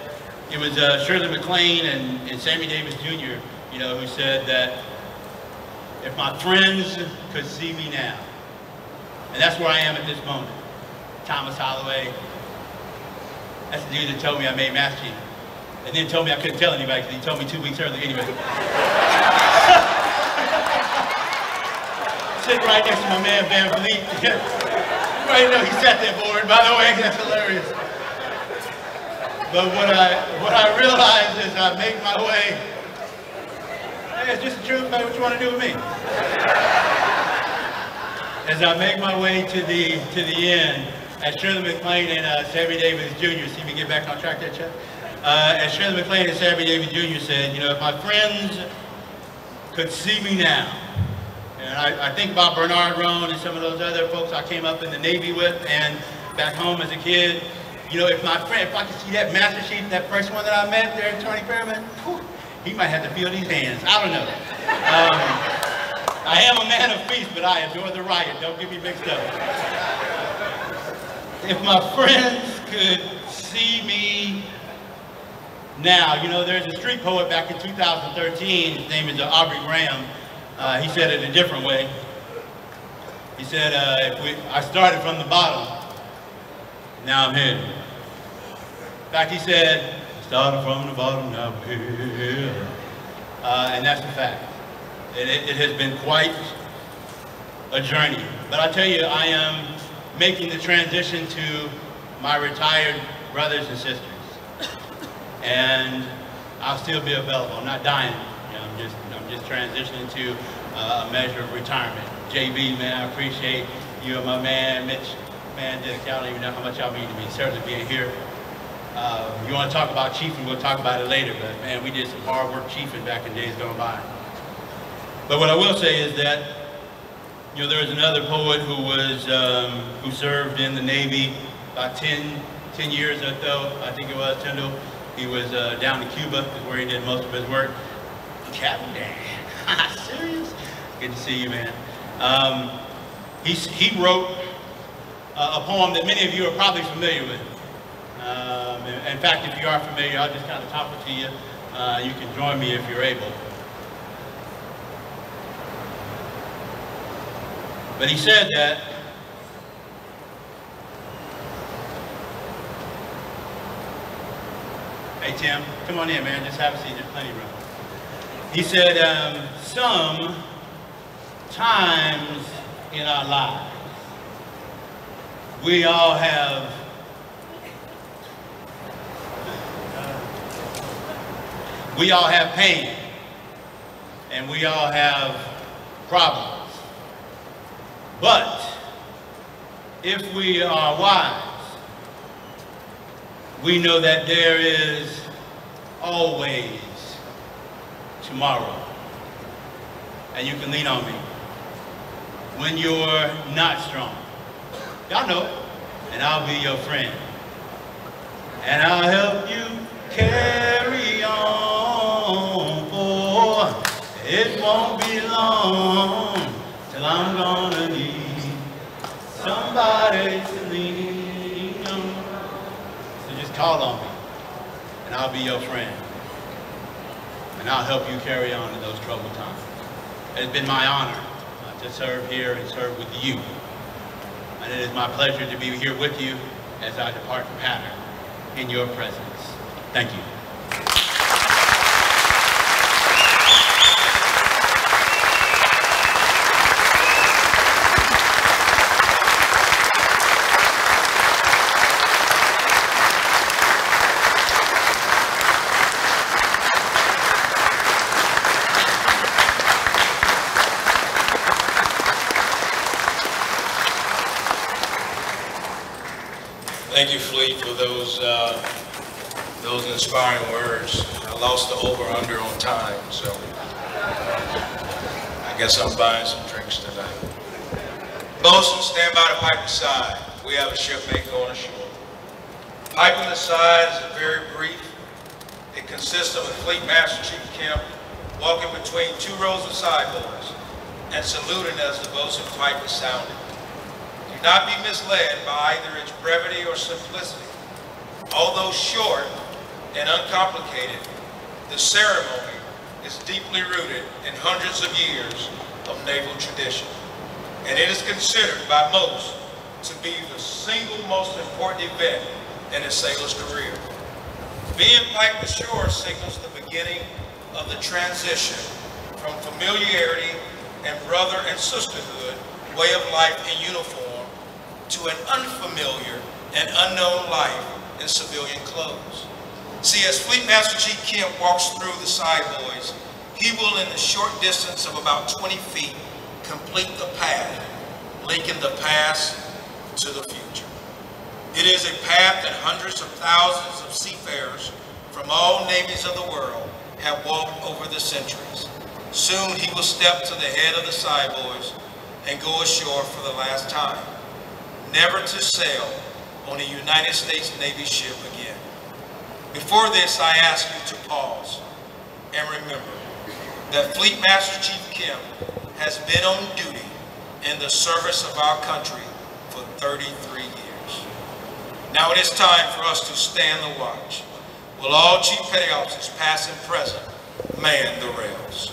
it was Shirley MacLaine and Sammy Davis Jr., who said that if my friends could see me now, and that's where I am at this moment. Thomas Holloway, that's the dude that told me I made Master Chief. And then told me I couldn't tell anybody because he told me 2 weeks earlier anyway. Sitting right next to my man Van Vliet. You already know he sat there bored, by the way, that's hilarious. But what I realized is I make my way. yeah, it's just the truth, man. What you want to do with me? As I make my way to the end, as Shirley McLean and Sammy Davis Jr. see me get back on track there, Chuck? As Shirley McLean and Sammy Davis Jr. said, you know, if my friends could see me now, and I think about Bernard Roan and some of those other folks I came up in the Navy with and back home as a kid, you know, if I could see that Master Chief, that first one that I met there at Tony Fairman, whew, he might have to feel these hands. I don't know. I am a man of peace, but I adore the riot. Don't get me mixed up. If my friends could see me now, you know, there's a street poet back in 2013. His name is Aubrey Graham. He said it a different way. He said, I started from the bottom, now I'm here. In fact, he said, started from the bottom, now I'm here. And that's a fact. It has been quite a journey. But I tell you, I am making the transition to my retired brothers and sisters. And I'll still be available. I'm not dying. You know, I'm just transitioning to a measure of retirement. JB, man, I appreciate you and my man, Mitch. Man, I don't even know how much y'all mean to me, certainly being here. You want to talk about chiefing, we'll talk about it later, but man, we did some hard work chiefing back in days gone by. But what I will say is that, you know, there was another poet who was, who served in the Navy about 10 years or so, I think it was, Tyndall. He was down in Cuba, is where he did most of his work. Captain Dan, serious? Good to see you, man. He wrote a poem that many of you are probably familiar with. In fact, if you are familiar, I'll just kind of talk it to you. You can join me if you're able. But he said that hey Tim, come on in, man, just have a seat, there's plenty of room. He said, sometimes in our lives, we all have pain, and we all have problems. But if we are wise, we know that there is always tomorrow. And you can lean on me when you're not strong. Y'all know it. And I'll be your friend. And I'll help you carry on, for it won't be long till I'm gonna need somebody to lean on. So just call on me, and I'll be your friend. And I'll help you carry on in those troubled times. It's been my honor to serve here and serve with you. And it is my pleasure to be here with you as I depart from Hatter in your presence. Thank you. Thank you, Fleet, for those inspiring words. I lost the over-under on time, so I guess I'm buying some drinks tonight. Bosun, stand by the pipe side. We have a shipmate going ashore. Piping the side is very brief. It consists of a Fleet Master Chief Kemp walking between two rows of side boys and saluting as the bosun pipe is sounded. Do not be misled by either its brevity or simplicity. Although short and uncomplicated, the ceremony is deeply rooted in hundreds of years of naval tradition, and it is considered by most to be the single most important event in a sailor's career. Being piped ashore signals the beginning of the transition from familiarity and brother and sisterhood way of life in uniform to an unfamiliar and unknown life in civilian clothes. See, as Fleet Master Chief Kemp walks through the side boys, He will, in the short distance of about 20 feet, complete the path, linking the past to the future. It is a path that hundreds of thousands of seafarers from all navies of the world have walked over the centuries. Soon he will step to the head of the Cyboys and go ashore for the last time, never to sail on a United States Navy ship again. Before this, I ask you to pause and remember that Fleet Master Chief Kemp has been on duty in the service of our country for 33 years. Now it is time for us to stand the watch. Will all Chief Petty Officers, past and present, man the rails.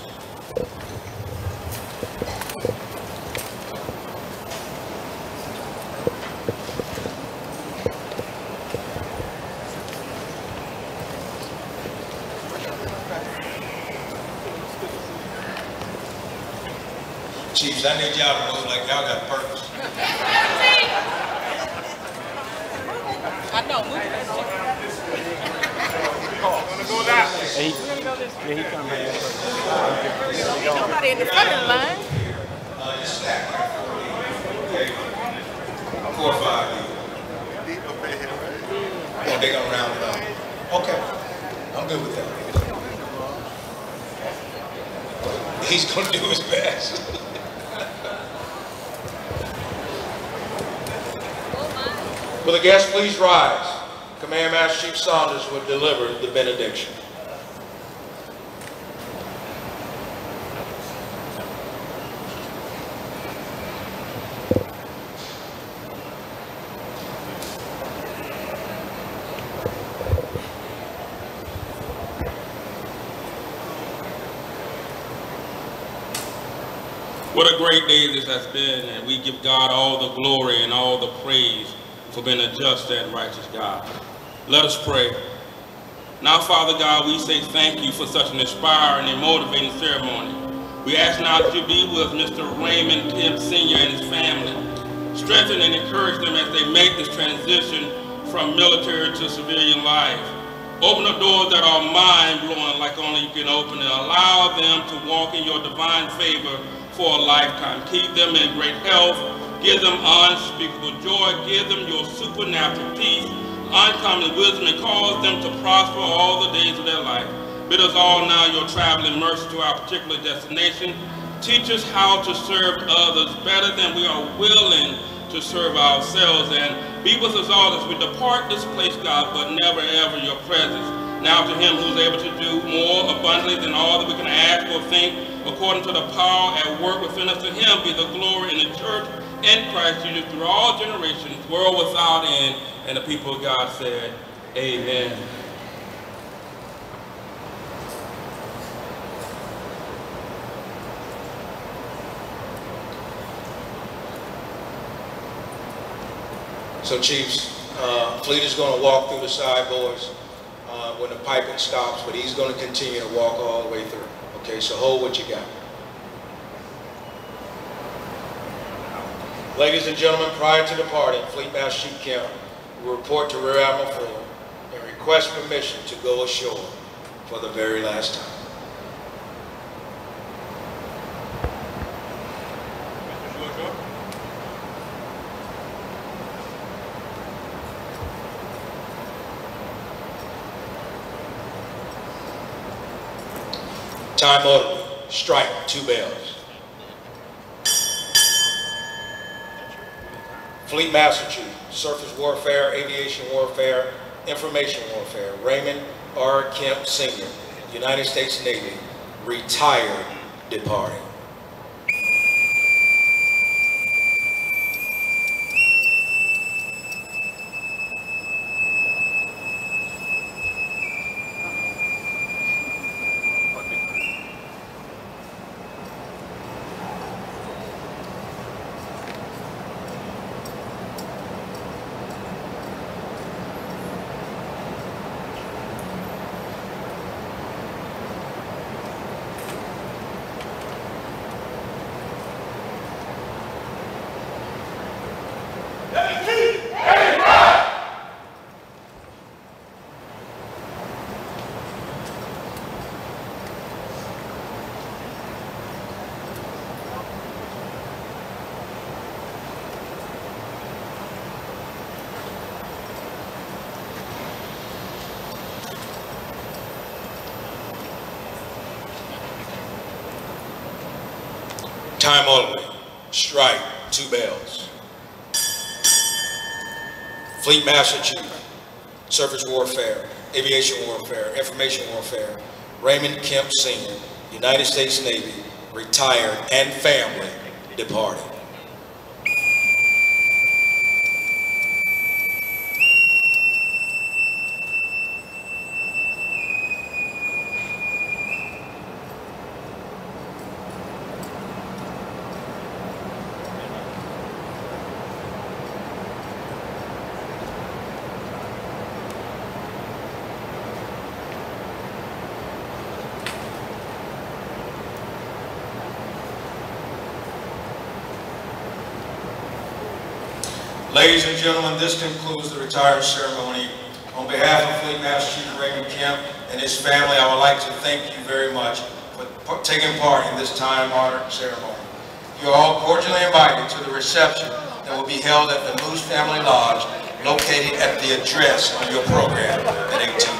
Chiefs, I need y'all to move like y'all got purpose. I know, move it. Gonna go that way. Yeah, he come here. Ain't nobody in the front of the line. Just stack like 4 or 5. Oh, they gonna round it up. Okay, I'm good with that. He's gonna do his best. Will the guests please rise? Command Master Chief Saunders will deliver the benediction. What a great day this has been, and we give God all the glory and all the praise for being a just and righteous God. Let us pray. Now, Father God, we say thank you for such an inspiring and motivating ceremony. We ask now that you be with Mr. Raymond Kemp Sr. and his family. Strengthen and encourage them as they make this transition from military to civilian life. Open the doors that are mind-blowing like only you can open and allow them to walk in your divine favor for a lifetime. Keep them in great health. Give them unspeakable joy. Give them your supernatural peace, uncommon wisdom, and cause them to prosper all the days of their life. Bid us all now your traveling mercy to our particular destination. Teach us how to serve others better than we are willing to serve ourselves. And be with us all as we depart this place, God, but never ever your presence. Now to him who's able to do more abundantly than all that we can ask or think, according to the power at work within us, to him be the glory in the church in Christ Jesus through all generations, world without end. And the people of God said, amen. So Chiefs, Fleet is going to walk through the side boys when the piping stops, but he's going to continue to walk all the way through. Okay, so hold what you got. Ladies and gentlemen, prior to departing, Fleet Master Chief Kemp will report to Rear Admiral Fuller and request permission to go ashore for the very last time. Time order, strike 2 bells. Fleet Master Chief, Surface Warfare, Aviation Warfare, Information Warfare, Raymond R. Kemp Sr., United States Navy, retired, departing. time only, strike 2 bells. Fleet Master Chief, Surface Warfare, Aviation Warfare, Information Warfare, Raymond Kemp Sr., United States Navy, retired and family departed. Ladies and gentlemen, this concludes the retirement ceremony. On behalf of Fleet Master Chief Raymond Kemp and his family, I would like to thank you very much for taking part in this time-honored ceremony. You are all cordially invited to the reception that will be held at the Moose Family Lodge, located at the address on your program at 18.